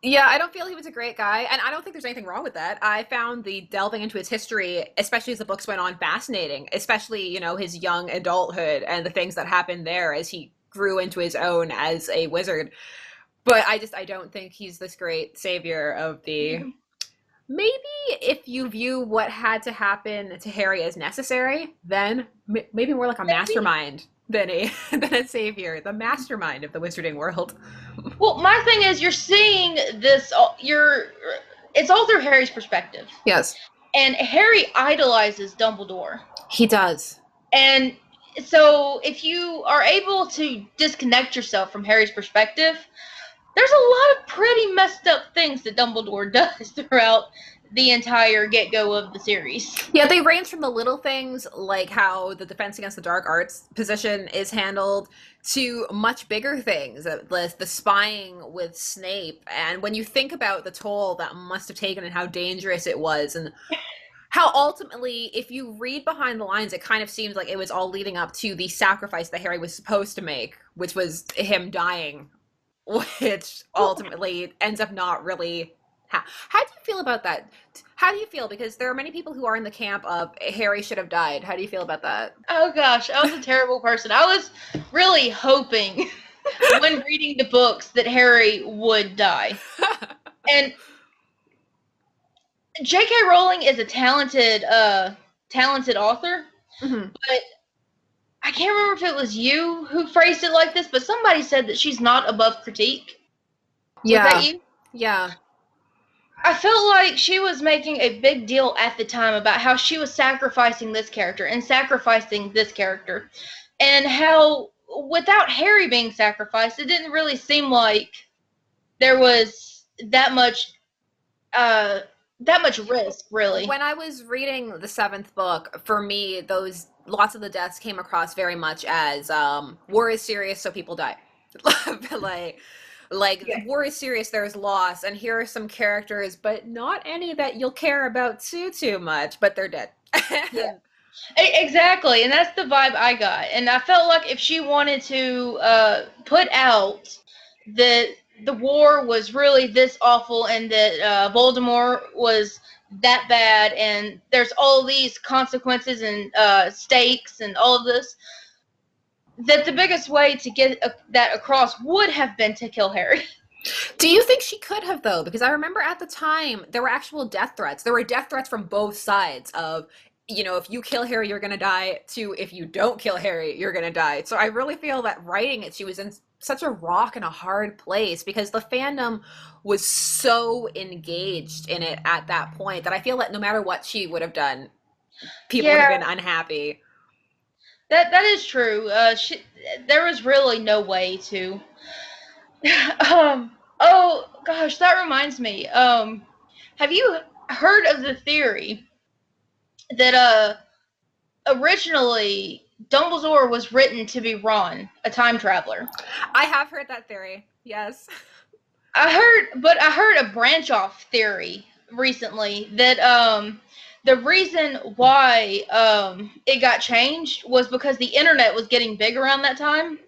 Yeah, I don't feel he was a great guy, and I don't think there's anything wrong with that. I found the delving into his history, especially as the books went on, fascinating, especially, his young adulthood and the things that happened there as he grew into his own as a wizard. But I don't think he's this great savior of the... Maybe if you view what had to happen to Harry as necessary, then maybe more like a mastermind than a savior, the mastermind of the wizarding world. Well, my thing is, you're seeing this. It's all through Harry's perspective. Yes, and Harry idolizes Dumbledore. He does, and so if you are able to disconnect yourself from Harry's perspective, there's a lot of pretty messed up things that Dumbledore does throughout the entire get-go of the series. Yeah, they range from the little things, like how the Defense Against the Dark Arts position is handled, to much bigger things, the spying with Snape. And when you think about the toll that must have taken and how dangerous it was, and how ultimately, if you read behind the lines, it kind of seems like it was all leading up to the sacrifice that Harry was supposed to make, which was him dying, which ultimately ends up not really... How do you feel about that? How do you feel? Because there are many people who are in the camp of Harry should have died. How do you feel about that? Oh gosh, I was a terrible person. I was really hoping when reading the books that Harry would die. And J.K. Rowling is a talented author, but I can't remember if it was you who phrased it like this, but somebody said that she's not above critique. Yeah. Was that you? Yeah. I felt like she was making a big deal at the time about how she was sacrificing this character and sacrificing this character, and how without Harry being sacrificed, it didn't really seem like there was that much risk, really. When I was reading the 7th book, for me, lots of the deaths came across very much as war is serious, so people die. Like, war is serious, there's loss, and here are some characters, but not any that you'll care about too much, but they're dead. Yeah. Exactly, and that's the vibe I got. And I felt like if she wanted to put out that the war was really this awful and that Voldemort was that bad and there's all these consequences and stakes and all of this, that the biggest way to get that across would have been to kill Harry. Do you think she could have, though? Because I remember at the time, there were actual death threats. There were death threats from both sides of, if you kill Harry, you're going to die, to if you don't kill Harry, you're going to die. So I really feel that writing it, she was in such a rock and a hard place because the fandom was so engaged in it at that point that I feel that no matter what she would have done, people would have been unhappy. That is true. There was really no way to. Oh gosh, that reminds me. Have you heard of the theory that originally Dumbledore was written to be Ron, a time traveler. I have heard that theory. Yes. I heard a branch off theory recently that the reason why it got changed was because the internet was getting big around that time,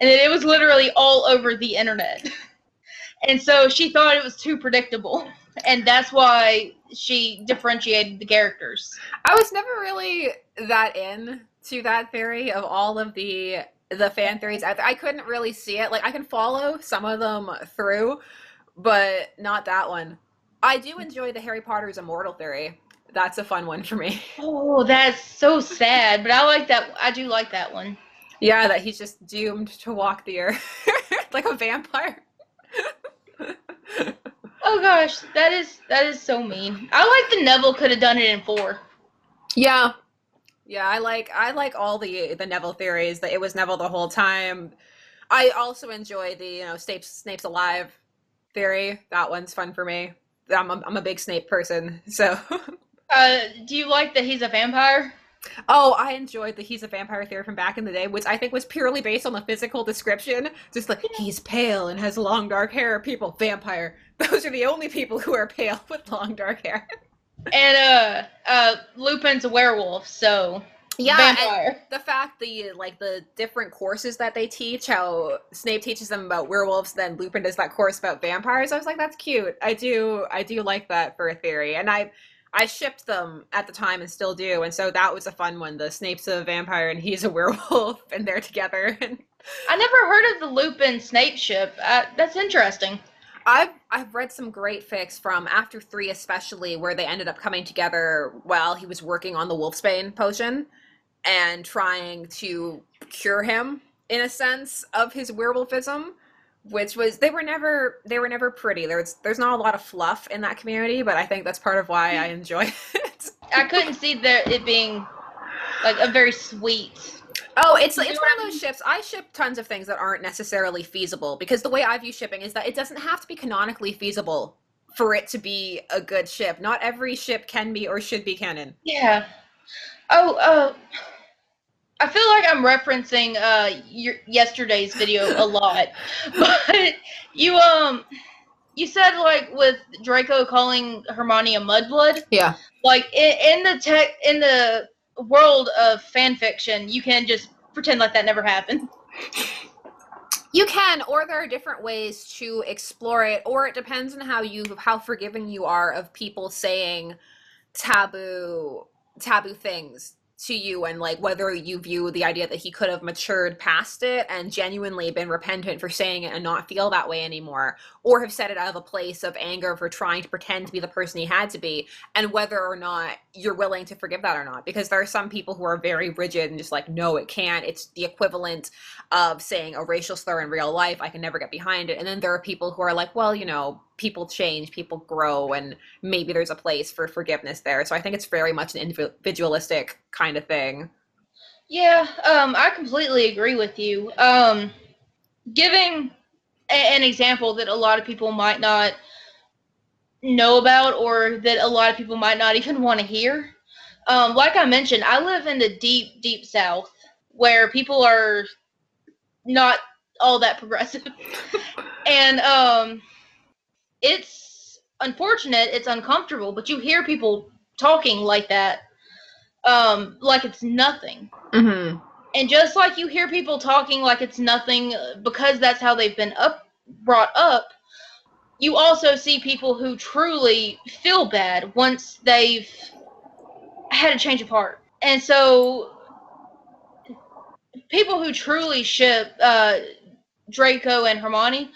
and it was literally all over the internet. And so she thought it was too predictable, and that's why she differentiated the characters. I was never really that into that theory of all of the fan theories out there. I couldn't really see it. Like, I can follow some of them through, but not that one. I do enjoy the Harry Potter's immortal theory. That's a fun one for me. Oh, that's so sad, but I like that. I do like that one. Yeah, that he's just doomed to walk the earth like a vampire. Oh gosh, that is so mean. I like the Neville could have done it in 4. Yeah. Yeah, I like all the Neville theories, that it was Neville the whole time. I also enjoy the, Snape's alive theory. That one's fun for me. I'm a big Snape person, so. Do you like that he's a vampire? Oh, I enjoyed the he's a vampire theory from back in the day, which I think was purely based on the physical description. Just like, he's pale and has long dark hair. People, vampire. Those are the only people who are pale with long dark hair. And Lupin's a werewolf, so yeah, vampire. And the fact the different courses that they teach, how Snape teaches them about werewolves, then Lupin does that course about vampires. I was like, that's cute. I do like that for a theory, and I shipped them at the time and still do, and so that was a fun one. The Snape's a vampire and he's a werewolf, and they're together. I never heard of the Lupin Snape ship. That's interesting. I've read some great fics from after 3 especially, where they ended up coming together while he was working on the Wolfsbane potion and trying to cure him, in a sense, of his werewolfism, which was they were never pretty. There's not a lot of fluff in that community, but I think that's part of why I enjoy it. I couldn't see it being like a very sweet. Oh, it's one of those ships. I ship tons of things that aren't necessarily feasible, because the way I view shipping is that it doesn't have to be canonically feasible for it to be a good ship. Not every ship can be or should be canon. Yeah. Oh, I feel like I'm referencing yesterday's video a lot, but you said, like, with Draco calling Hermione a mudblood. Yeah. Like in the world of fan fiction, you can just pretend like that never happened. You can, or there are different ways to explore it, or it depends on how forgiving you are of people saying taboo things to you, and like whether you view the idea that he could have matured past it and genuinely been repentant for saying it and not feel that way anymore, or have said it out of a place of anger for trying to pretend to be the person he had to be, and whether or not you're willing to forgive that or not. Because there are some people who are very rigid and just like, no, it can't. It's the equivalent of saying a racial slur in real life. I can never get behind it. And then there are people who are like, well, people change, people grow, and maybe there's a place for forgiveness there. So I think it's very much an individualistic kind of thing. Yeah, I completely agree with you. Giving an example that a lot of people might not know about, or that a lot of people might not even want to hear. Like I mentioned, I live in the deep, deep South, where people are not all that progressive. And it's unfortunate, it's uncomfortable, but you hear people talking like that, like it's nothing. Mm-hmm. And just like you hear people talking like it's nothing because that's how they've been brought up, you also see people who truly feel bad once they've had a change of heart. And so people who truly ship Draco and Hermione,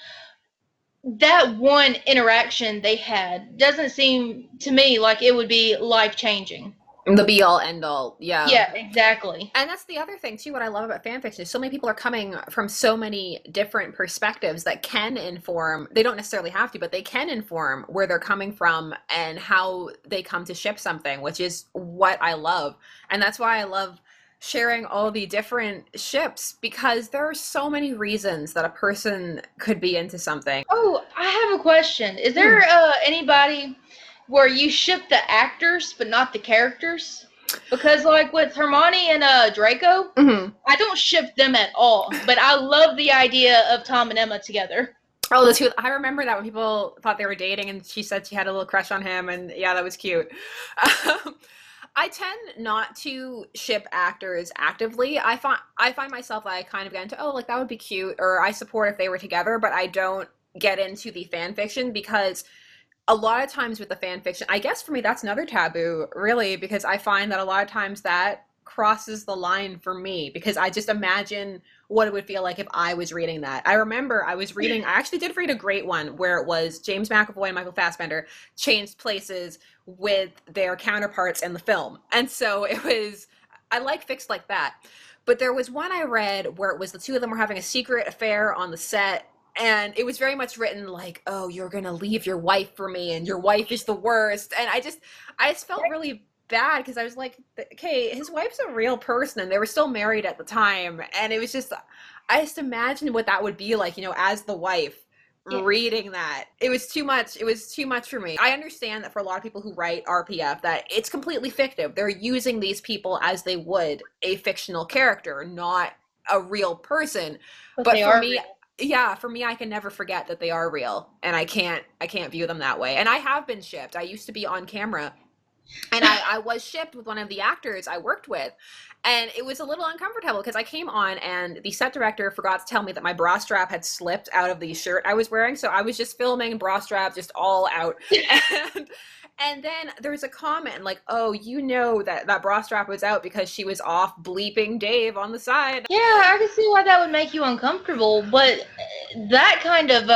that one interaction they had doesn't seem to me like it would be life-changing. The be-all, end-all, yeah. Yeah, exactly. And that's the other thing, too, what I love about fanfiction is so many people are coming from so many different perspectives that can inform, they don't necessarily have to, but they can inform where they're coming from and how they come to ship something, which is what I love. And that's why I love sharing all the different ships, because there are so many reasons that a person could be into something. Oh, I have a question. Is there anybody where you ship the actors but not the characters. Because like with Hermione and Draco, I don't ship them at all, but I love the idea of Tom and Emma together. Oh, the two. I remember that when people thought they were dating, and she said she had a little crush on him, and yeah, that was cute. Um, I tend not to ship actors actively. I find myself that I kind of get into, oh, like that would be cute, or I support if they were together, but I don't get into the fan fiction because a lot of times with the fan fiction, I guess for me that's another taboo, really, because I find that a lot of times that crosses the line for me because I just imagine what it would feel like if I was reading that. I remember I actually did read a great one where it was James McAvoy and Michael Fassbender changed places with their counterparts in the film. And so it was, I like fics like that. But there was one I read where it was the two of them were having a secret affair on the set, and it was very much written like, oh, you're gonna leave your wife for me and your wife is the worst. And I just felt really bad because I was like, okay, his wife's a real person and they were still married at the time. And it was just, I just imagined what that would be like, as the wife reading that. It was too much. It was too much for me. I understand that for a lot of people who write RPF that it's completely fictive. They're using these people as they would a fictional character, not a real person. But for me, yeah, for me, I can never forget that they are real, and I can't view them that way. And I have been shipped. I used to be on camera, and I was shipped with one of the actors I worked with, and it was a little uncomfortable because I came on and the set director forgot to tell me that my bra strap had slipped out of the shirt I was wearing, so I was just filming bra strap just all out. And then there's a comment like, oh, that bra strap was out because she was off bleeping Dave on the side. Yeah, I can see why that would make you uncomfortable, but that kind of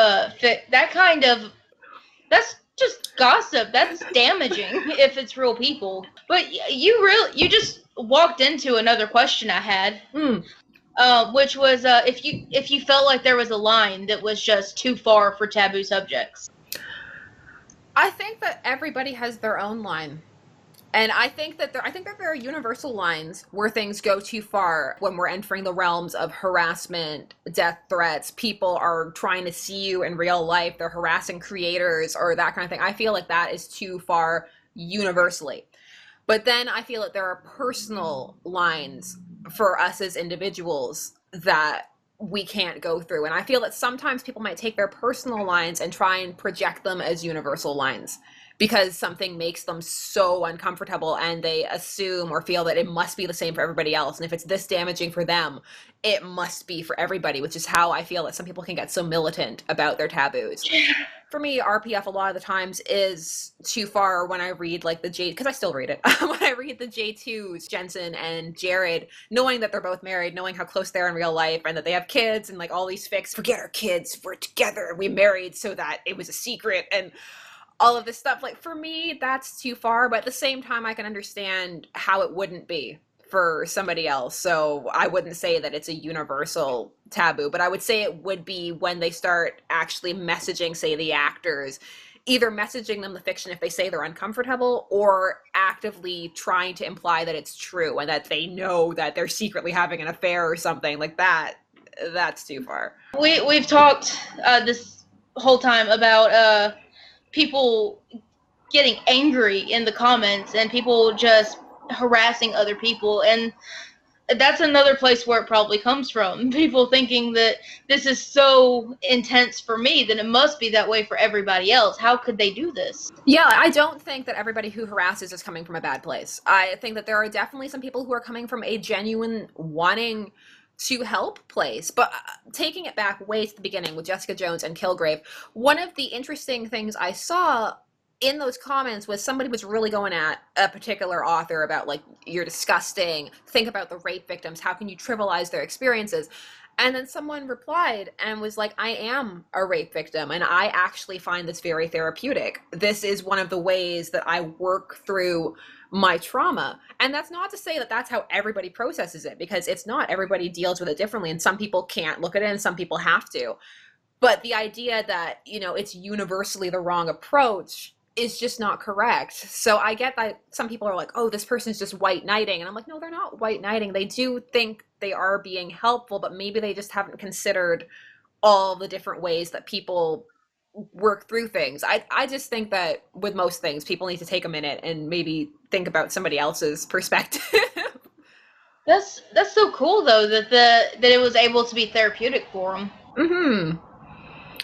that's just gossip. That's damaging if it's real people. But you just walked into another question I had, which was if you felt like there was a line that was just too far for taboo subjects. I think that everybody has their own line. And I think that there are universal lines where things go too far when we're entering the realms of harassment, death threats, people are trying to see you in real life, they're harassing creators or that kind of thing. I feel like that is too far universally. But then I feel that there are personal lines for us as individuals that we can't go through. And I feel that sometimes people might take their personal lines and try and project them as universal lines because something makes them so uncomfortable and they assume or feel that it must be the same for everybody else. And if it's this damaging for them, it must be for everybody, which is how I feel that some people can get so militant about their taboos. For me, RPF a lot of the times is too far when I read like the J, because I still read it, when I read the J2s, Jensen and Jared, knowing that they're both married, knowing how close they are in real life and that they have kids and like all these fics, forget our kids, we're together, we married so that it was a secret and all of this stuff. Like for me, that's too far, but at the same time, I can understand how it wouldn't be for somebody else. So I wouldn't say that it's a universal taboo, but I would say it would be when they start actually messaging, say, the actors, either messaging them the fiction if they say they're uncomfortable or actively trying to imply that it's true and that they know that they're secretly having an affair or something like that. That's too far. We've talked this whole time about people getting angry in the comments and people just harassing other people, and that's another place where it probably comes from. People thinking that this is so intense for me that it must be that way for everybody else. How could they do this? Yeah, I don't think that everybody who harasses is coming from a bad place. I think that there are definitely some people who are coming from a genuine wanting to help place. But taking it back way to the beginning with Jessica Jones and Kilgrave, one of the interesting things I saw in those comments was somebody was really going at a particular author about like, you're disgusting, think about the rape victims, how can you trivialize their experiences? And then someone replied and was like, I am a rape victim and I actually find this very therapeutic. This is one of the ways that I work through my trauma. And that's not to say that that's how everybody processes it, because it's not. Everybody deals with it differently, and some people can't look at it and some people have to. But the idea that, it's universally the wrong approach is just not correct. So I get that some people are like, oh, this person's just white knighting. And I'm like, no, they're not white knighting. They do think they are being helpful, but maybe they just haven't considered all the different ways that people work through things. I just think that with most things, people need to take a minute and maybe think about somebody else's perspective. That's so cool though that it was able to be therapeutic for them. Mm-hmm.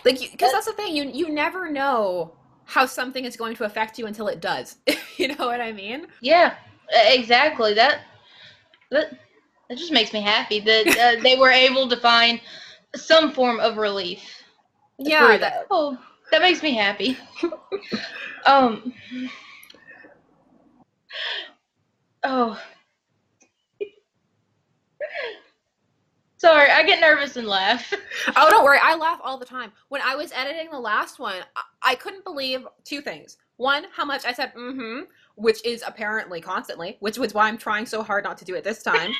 Like, because that's the thing, you never know how something is going to affect you until it does. You know what I mean? Yeah, exactly. That that just makes me happy that they were able to find some form of relief Yeah, through that. Oh, that makes me happy. Um. Oh, sorry. I get nervous and laugh. oh, don't worry. I laugh all the time. When I was editing the last one, I couldn't believe two things. One, how much I said mm-hmm, which is apparently constantly, which was why I'm trying so hard not to do it this time.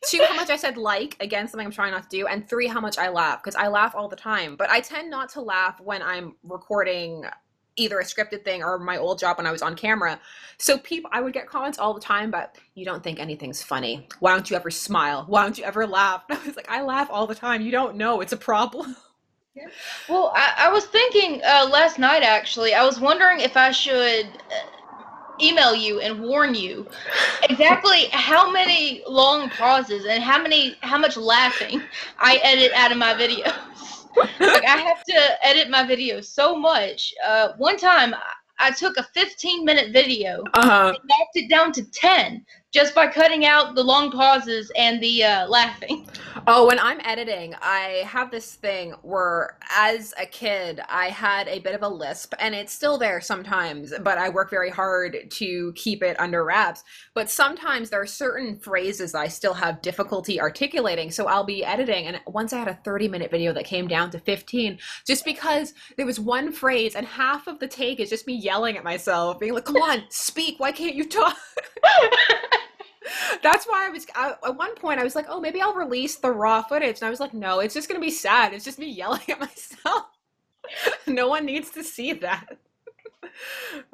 Two, how much I said like, again, something I'm trying not to do. And three, how much I laugh, because I laugh all the time. But I tend not to laugh when I'm recording either a scripted thing or my old job when I was on camera. So I would get comments all the time, but you don't think anything's funny. Why don't you ever smile? Why don't you ever laugh? And I was like, I laugh all the time. You don't know. It's a problem. Yeah. Well, I was thinking last night actually. I was wondering if I should email you and warn you exactly how many long pauses and how much laughing I edit out of my videos. Like I have to edit my videos so much. One time I took a 15-minute video Uh-huh. and knocked it down to 10 just by cutting out the long pauses and the laughing. Oh, when I'm editing, I have this thing where as a kid, I had a bit of a lisp, and it's still there sometimes, but I work very hard to keep it under wraps. But sometimes there are certain phrases that I still have difficulty articulating. So I'll be editing, and once I had a 30-minute video that came down to 15, just because there was one phrase, and half of the take is just me yelling at myself, being like, come on, speak, why can't you talk? That's why at one point I was like, oh, maybe I'll release the raw footage. And I was like, no, it's just going to be sad. It's just me yelling at myself. No one needs to see that.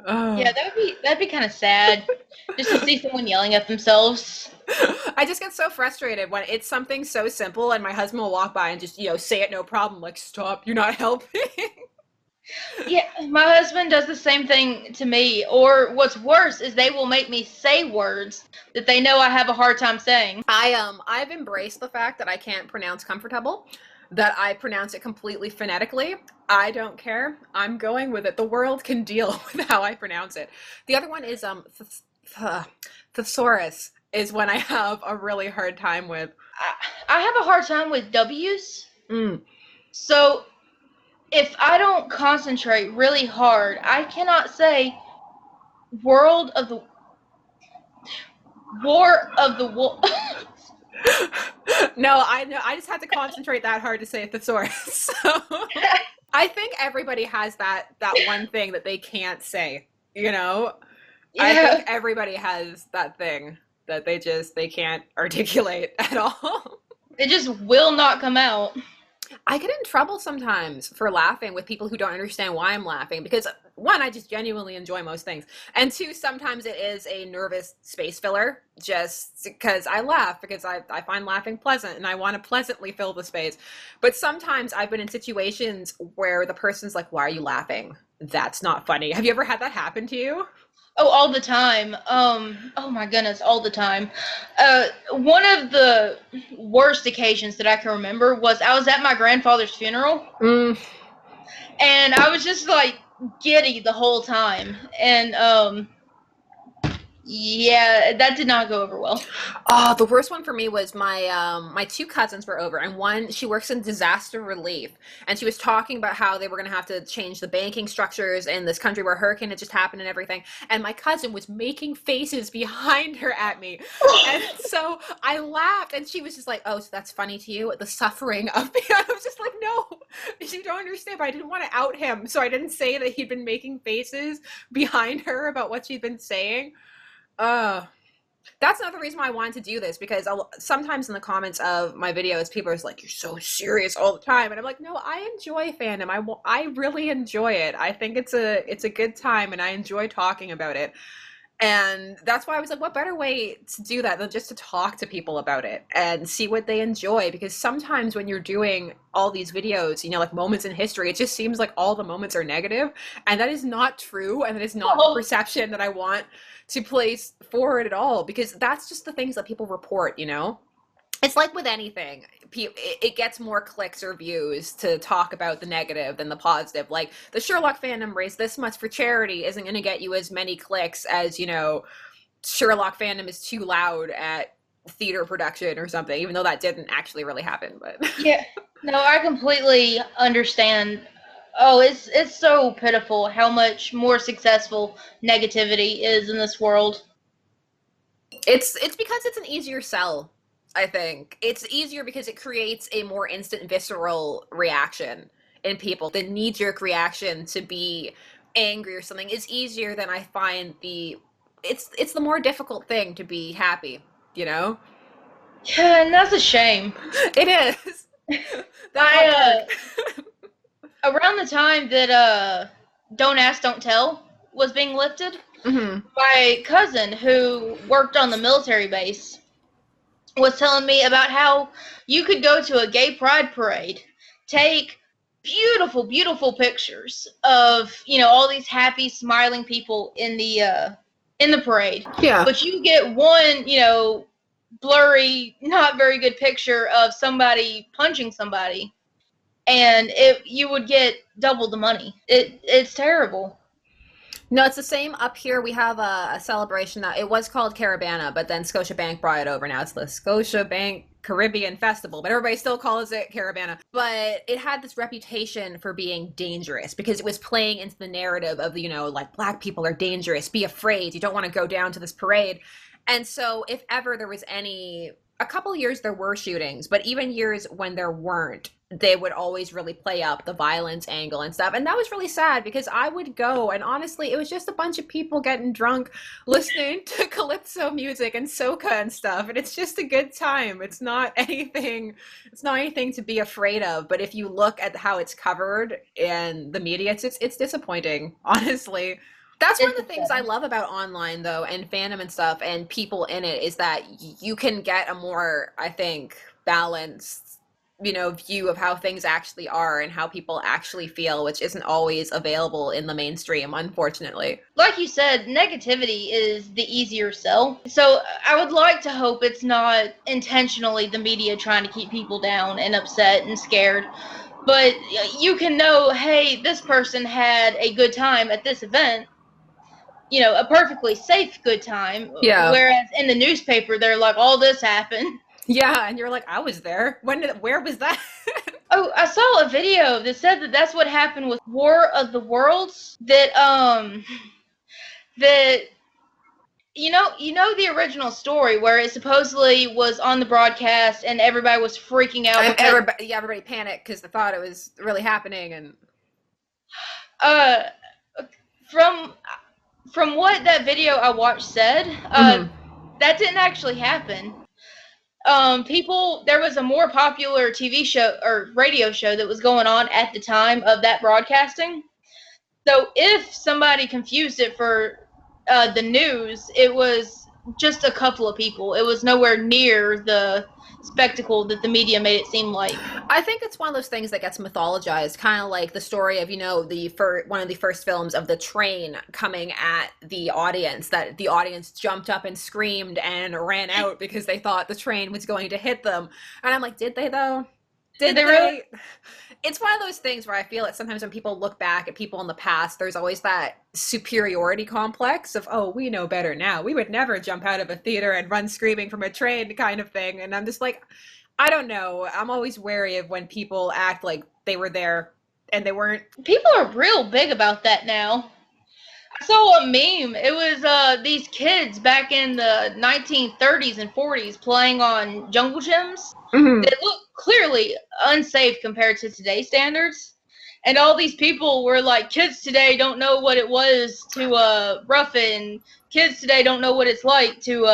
Oh. Yeah, that'd be kind of sad just to see someone yelling at themselves. I just get so frustrated when it's something so simple and my husband will walk by and just, say it no problem. Like, stop, you're not helping. Yeah, my husband does the same thing to me. Or what's worse is they will make me say words that they know I have a hard time saying. I've embraced the fact that I can't pronounce comfortable, that I pronounce it completely phonetically. I don't care. I'm going with it. The world can deal with how I pronounce it. The other one is thesaurus is when I have a really hard time with. I have a hard time with W's. Mm. So if I don't concentrate really hard, I cannot say War of the No, I know. I just have to concentrate that hard to say thesaurus. So I think everybody has that one thing that they can't say. Yeah. I think everybody has that thing that they can't articulate at all. It just will not come out. I get in trouble sometimes for laughing with people who don't understand why I'm laughing because, one, I just genuinely enjoy most things. And two, sometimes it is a nervous space filler just because I laugh because I find laughing pleasant and I want to pleasantly fill the space. But sometimes I've been in situations where the person's like, why are you laughing? That's not funny. Have you ever had that happen to you? Oh, all the time. Oh my goodness, all the time. One of the worst occasions that I can remember was I was at my grandfather's funeral. Mm. And I was just like giddy the whole time. And yeah, that did not go over well. Oh, the worst one for me was my two cousins were over, and one, she works in disaster relief, and she was talking about how they were going to have to change the banking structures in this country where a hurricane had just happened and everything, and my cousin was making faces behind her at me, and so I laughed, and she was just like, oh, so that's funny to you, the suffering of me. I was just like, no, you don't understand, but I didn't want to out him, so I didn't say that he'd been making faces behind her about what she'd been saying. That's another reason why I wanted to do this, because sometimes in the comments of my videos, people are like, you're so serious all the time. And I'm like, no, I enjoy fandom. I really enjoy it. I think it's a good time and I enjoy talking about it. And that's why I was like, what better way to do that than just to talk to people about it and see what they enjoy? Because sometimes when you're doing all these videos, you know, like moments in history, it just seems like all the moments are negative, and that is not true, and that is not the perception that I want to place forward at all, because that's just the things that people report, you know? It's like with anything, it gets more clicks or views to talk about the negative than the positive. Like, the Sherlock fandom raised this much for charity isn't going to get you as many clicks as, you know, Sherlock fandom is too loud at theater production or something, even though that didn't actually really happen. But yeah, no, I completely understand. Oh, it's so pitiful how much more successful negativity is in this world. it's because it's an easier sell. I think it's easier because it creates a more instant visceral reaction in people. The knee-jerk reaction to be angry or something is easier than I find it's the more difficult thing to be happy, you know? Yeah, and that's a shame. It is. Around the time that Don't Ask, Don't Tell was being lifted, my cousin who worked on the military base was telling me about how you could go to a gay pride parade, take beautiful, beautiful pictures of, you know, all these happy, smiling people in the parade. Yeah. But you get one, you know, blurry, not very good picture of somebody punching somebody, and you would get double the money. It's terrible. No, it's the same up here. We have a celebration that it was called Caravana, but then Scotiabank brought it over. Now it's the Scotiabank Caribbean Festival, but everybody still calls it Caravana. But it had this reputation for being dangerous because it was playing into the narrative of, you know, like, black people are dangerous, be afraid, you don't want to go down to this parade. And so if ever there was a couple years there were shootings, but even years when there weren't, they would always really play up the violence angle and stuff. And that was really sad because I would go, and honestly, it was just a bunch of people getting drunk, listening to calypso music and soca and stuff. And it's just a good time. It's not anything to be afraid of. But if you look at how it's covered in the media, it's disappointing, honestly. That's one of the things I love about online, though, and fandom and stuff, and people in it, is that you can get a more, I think, balanced, you know, view of how things actually are and how people actually feel, which isn't always available in the mainstream, unfortunately. Like you said, negativity is the easier sell. So I would like to hope it's not intentionally the media trying to keep people down and upset and scared. But you can know, hey, this person had a good time at this event. You know, a perfectly safe good time. Yeah. Whereas in the newspaper, they're like, all this happened. Yeah, and you're like, I was there. Where was that? Oh, I saw a video that said that that's what happened with War of the Worlds. That you know the original story where it supposedly was on the broadcast and everybody was freaking out. And everybody panicked because they thought it was really happening. And from what that video I watched said, that didn't actually happen. There was a more popular TV show or radio show that was going on at the time of that broadcasting. So if somebody confused it for the news, it was just a couple of people. It was nowhere near the spectacle that the media made it seem like. I think it's one of those things that gets mythologized, kind of like the story of, you know, one of the first films of the train coming at the audience, that the audience jumped up and screamed and ran out because they thought the train was going to hit them. And I'm like, did they though? Did they really? It's one of those things where I feel that sometimes when people look back at people in the past, there's always that superiority complex of, oh, we know better now. We would never jump out of a theater and run screaming from a train kind of thing. And I'm just like, I don't know. I'm always wary of when people act like they were there and they weren't. People are real big about that now. I saw a meme. It was these kids back in the 1930s and 40s playing on jungle gyms. That looked clearly unsafe compared to today's standards. And all these people were like, kids today don't know what it was to rough it, and kids today don't know what it's like to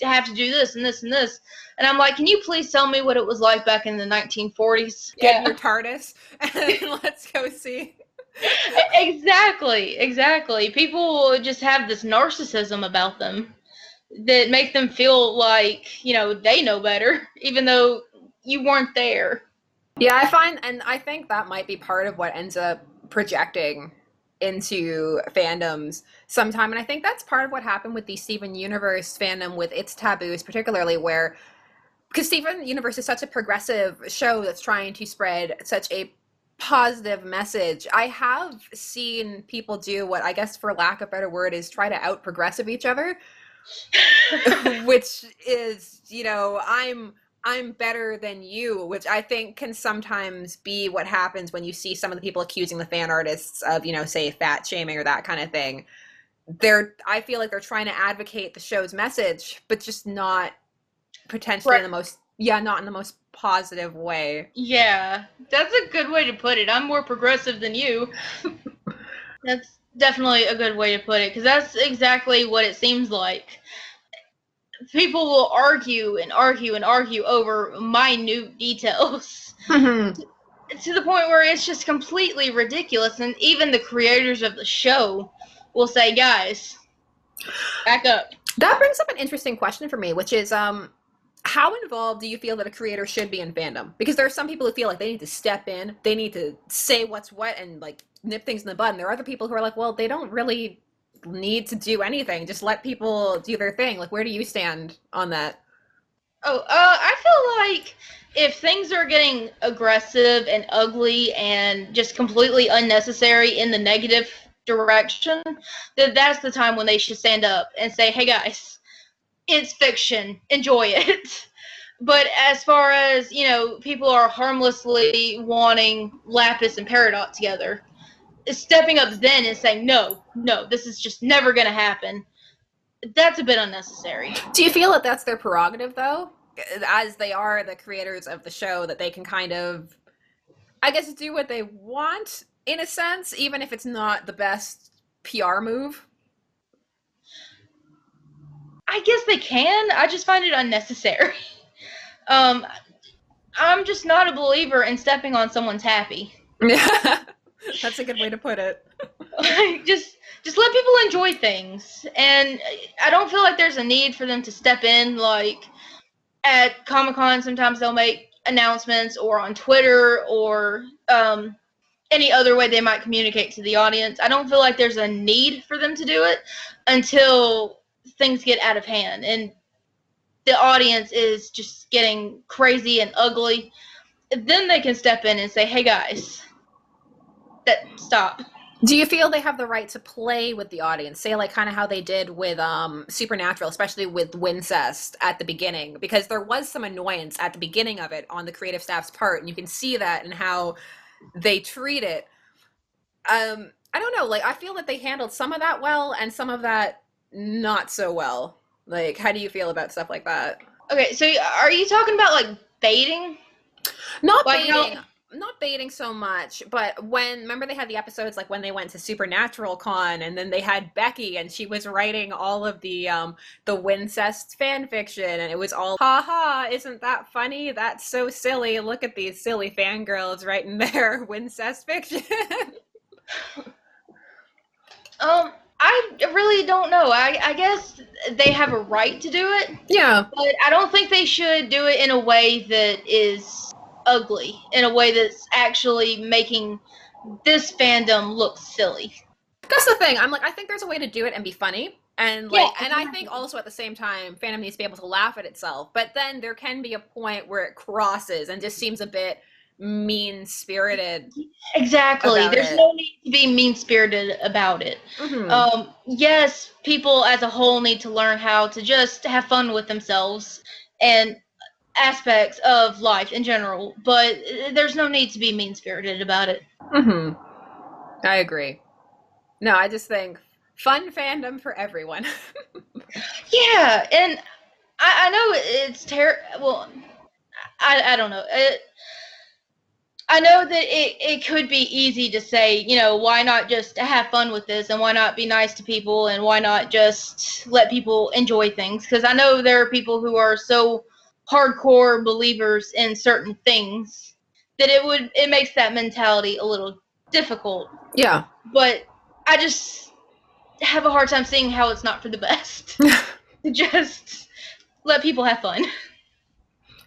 have to do this and this and this. And I'm like, can you please tell me what it was like back in the 1940s? Get your TARDIS and let's go see. Exactly. People just have this narcissism about them that make them feel like, they know better, even though you weren't there. Yeah, I think that might be part of what ends up projecting into fandoms sometime. And I think that's part of what happened with the Steven Universe fandom with its taboos, particularly where, because Steven Universe is such a progressive show that's trying to spread such a positive message. I have seen people do what I guess, for lack of a better word, is try to out progressive each other, which is, I'm better than you, which I think can sometimes be what happens when you see some of the people accusing the fan artists of, say, fat shaming or that kind of thing. I feel like they're trying to advocate the show's message, but just not potentially in the most, not in the most positive way. Yeah, that's a good way to put it. I'm more progressive than you. That's definitely a good way to put it, because that's exactly what it seems like. People will argue and argue and argue over minute details to the point where it's just completely ridiculous. And even the creators of the show will say, guys, back up. That brings up an interesting question for me, which is how involved do you feel that a creator should be in fandom? Because there are some people who feel like they need to step in, they need to say what's what and like nip things in the bud. And there are other people who are like, well, they don't really need to do anything. Just let people do their thing. Like, where do you stand on that? I feel like if things are getting aggressive and ugly and just completely unnecessary in the negative direction, then that's the time when they should stand up and say, hey guys, it's fiction, enjoy it. But as far as, people are harmlessly wanting Lapis and Peridot together, stepping up then and saying, no, this is just never going to happen, that's a bit unnecessary. Do you feel that that's their prerogative, though? As they are the creators of the show, that they can kind of, I guess, do what they want, in a sense, even if it's not the best PR move? I guess they can. I just find it unnecessary. I'm just not a believer in stepping on someone's happy. That's a good way to put it. just let people enjoy things, and I don't feel like there's a need for them to step in. Like at Comic-Con, sometimes they'll make announcements, or on Twitter, or any other way they might communicate to the audience. I don't feel like there's a need for them to do it until things get out of hand and the audience is just getting crazy and ugly. Then they can step in and say, hey guys, stop. Do you feel they have the right to play with the audience? Say, like, kind of how they did with Supernatural, especially with Wincest at the beginning, because there was some annoyance at the beginning of it on the creative staff's part, and you can see that in how they treat it. I don't know, like, I feel that they handled some of that well and some of that not so well. Like, how do you feel about stuff like that? Okay, so are you talking about, like, baiting? Not like baiting. Not baiting so much, but remember they had the episodes like when they went to Supernatural Con, and then they had Becky, and she was writing all of the Wincest fan fiction, and it was all, haha, isn't that funny? That's so silly. Look at these silly fangirls writing their Wincest fiction. I really don't know. I guess they have a right to do it. Yeah. But I don't think they should do it in a way that is ugly, in a way that's actually making this fandom look silly. That's the thing. I'm like, I think there's a way to do it and be funny. And like, yeah, and I think also at the same time, fandom needs to be able to laugh at itself. But then there can be a point where it crosses and just seems a bit mean-spirited. Exactly. There's no need to be mean-spirited about it. Mm-hmm. Yes, people as a whole need to learn how to just have fun with themselves and aspects of life in general, but there's no need to be mean-spirited about it. Mm-hmm. I agree. No, I just think fun fandom for everyone. Yeah, and I know it's terrible. Well, I don't know. I know that it could be easy to say, why not just have fun with this, and why not be nice to people, and why not just let people enjoy things? Because I know there are people who are so hardcore believers in certain things that it makes that mentality a little difficult. Yeah. But I just have a hard time seeing how it's not for the best. To just let people have fun.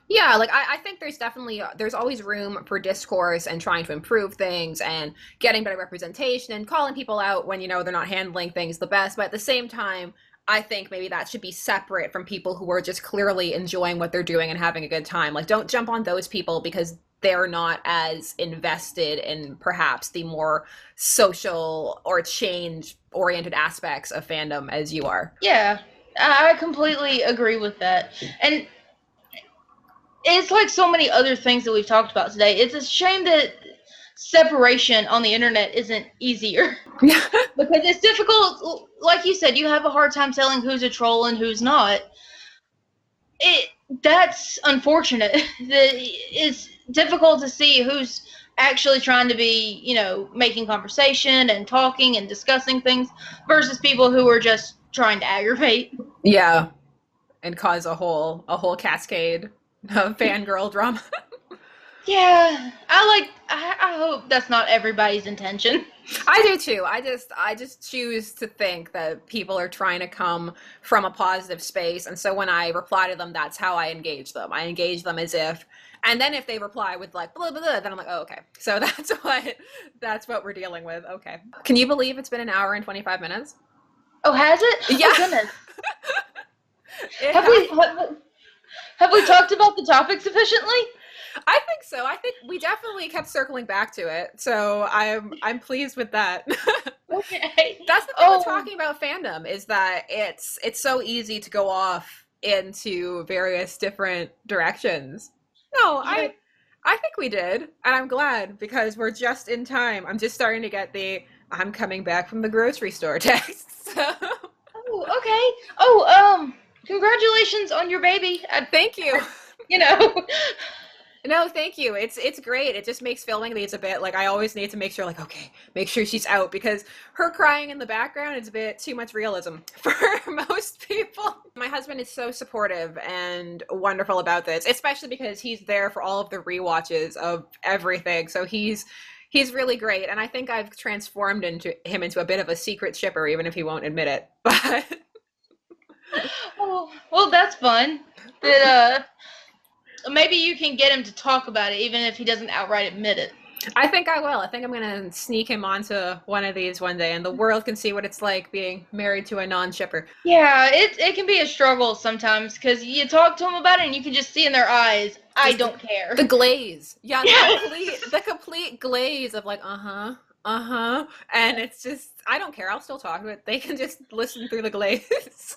Yeah, like I think there's always room for discourse and trying to improve things and getting better representation and calling people out when they're not handling things the best. But at the same time, I think maybe that should be separate from people who are just clearly enjoying what they're doing and having a good time. Like, don't jump on those people because they're not as invested in perhaps the more social or change oriented aspects of fandom as you are. Yeah, I completely agree with that. And it's like so many other things that we've talked about today. It's a shame that separation on the internet isn't easier. Because it's difficult. Like you said, you have a hard time telling who's a troll and who's not. That's unfortunate. It's difficult to see who's actually trying to be, making conversation and talking and discussing things versus people who are just trying to aggravate. Yeah, and cause a whole cascade of fangirl drama. Yeah, I hope that's not everybody's intention. I do too. I just choose to think that people are trying to come from a positive space, and so when I reply to them, that's how I engage them. I engage them as if, and then if they reply with like blah blah blah, then I'm like, oh, okay. So that's what we're dealing with. Okay. Can you believe it's been an hour and 25 minutes? Oh, has it? Yeah. Oh, goodness. Have we talked about the topic sufficiently? I think so. I think we definitely kept circling back to it. So I'm pleased with that. Okay. That's the thing with talking about fandom is that it's so easy to go off into various different directions. No, Yeah. I think we did. And I'm glad because we're just in time. I'm just starting to get the I'm coming back from the grocery store text. So. Oh, okay. Oh, congratulations on your baby. Thank you. No, thank you. It's great. It just makes filming these a bit like I always need to make sure okay, make sure she's out because her crying in the background is a bit too much realism for most people. My husband is so supportive and wonderful about this, especially because he's there for all of the rewatches of everything. So he's really great, and I think I've transformed him into a bit of a secret shipper, even if he won't admit it. But Oh, well, that's fun. That maybe you can get him to talk about it, even if he doesn't outright admit it. I think I will. I think I'm going to sneak him onto one of these one day, and the world can see what it's like being married to a non-shipper. Yeah, it can be a struggle sometimes, because you talk to them about it, and you can just see in their eyes, I don't care. The glaze. Yeah, the complete glaze of like, and it's just, I don't care. I'll still talk to it. They can just listen through the glaze.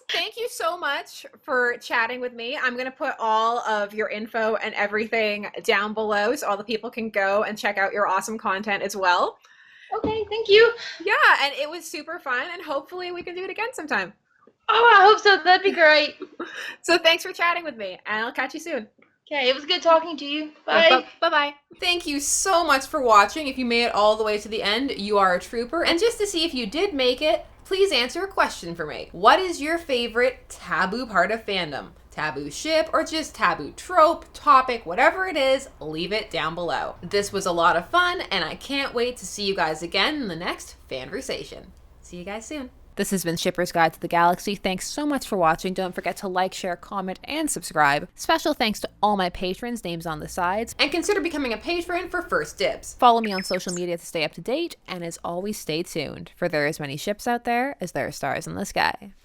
Thank you so much for chatting with me. I'm going to put all of your info and everything down below so all the people can go and check out your awesome content as well. Okay, thank you. Yeah, and it was super fun, and hopefully we can do it again sometime. Oh, I hope so. That'd be great. So thanks for chatting with me, and I'll catch you soon. Okay, it was good talking to you. Bye. Bye-bye. Thank you so much for watching. If you made it all the way to the end, you are a trooper. And just to see if you did make it, please answer a question for me. What is your favorite taboo part of fandom? Taboo ship or just taboo trope, topic, whatever it is, leave it down below. This was a lot of fun, and I can't wait to see you guys again in the next Fanversation. See you guys soon. This has been Shipper's Guide to the Galaxy. Thanks so much for watching. Don't forget to like, share, comment, and subscribe. Special thanks to all my patrons, names on the sides. And consider becoming a patron for first dibs. Follow me on social media to stay up to date. And as always, stay tuned, for there are as many ships out there as there are stars in the sky.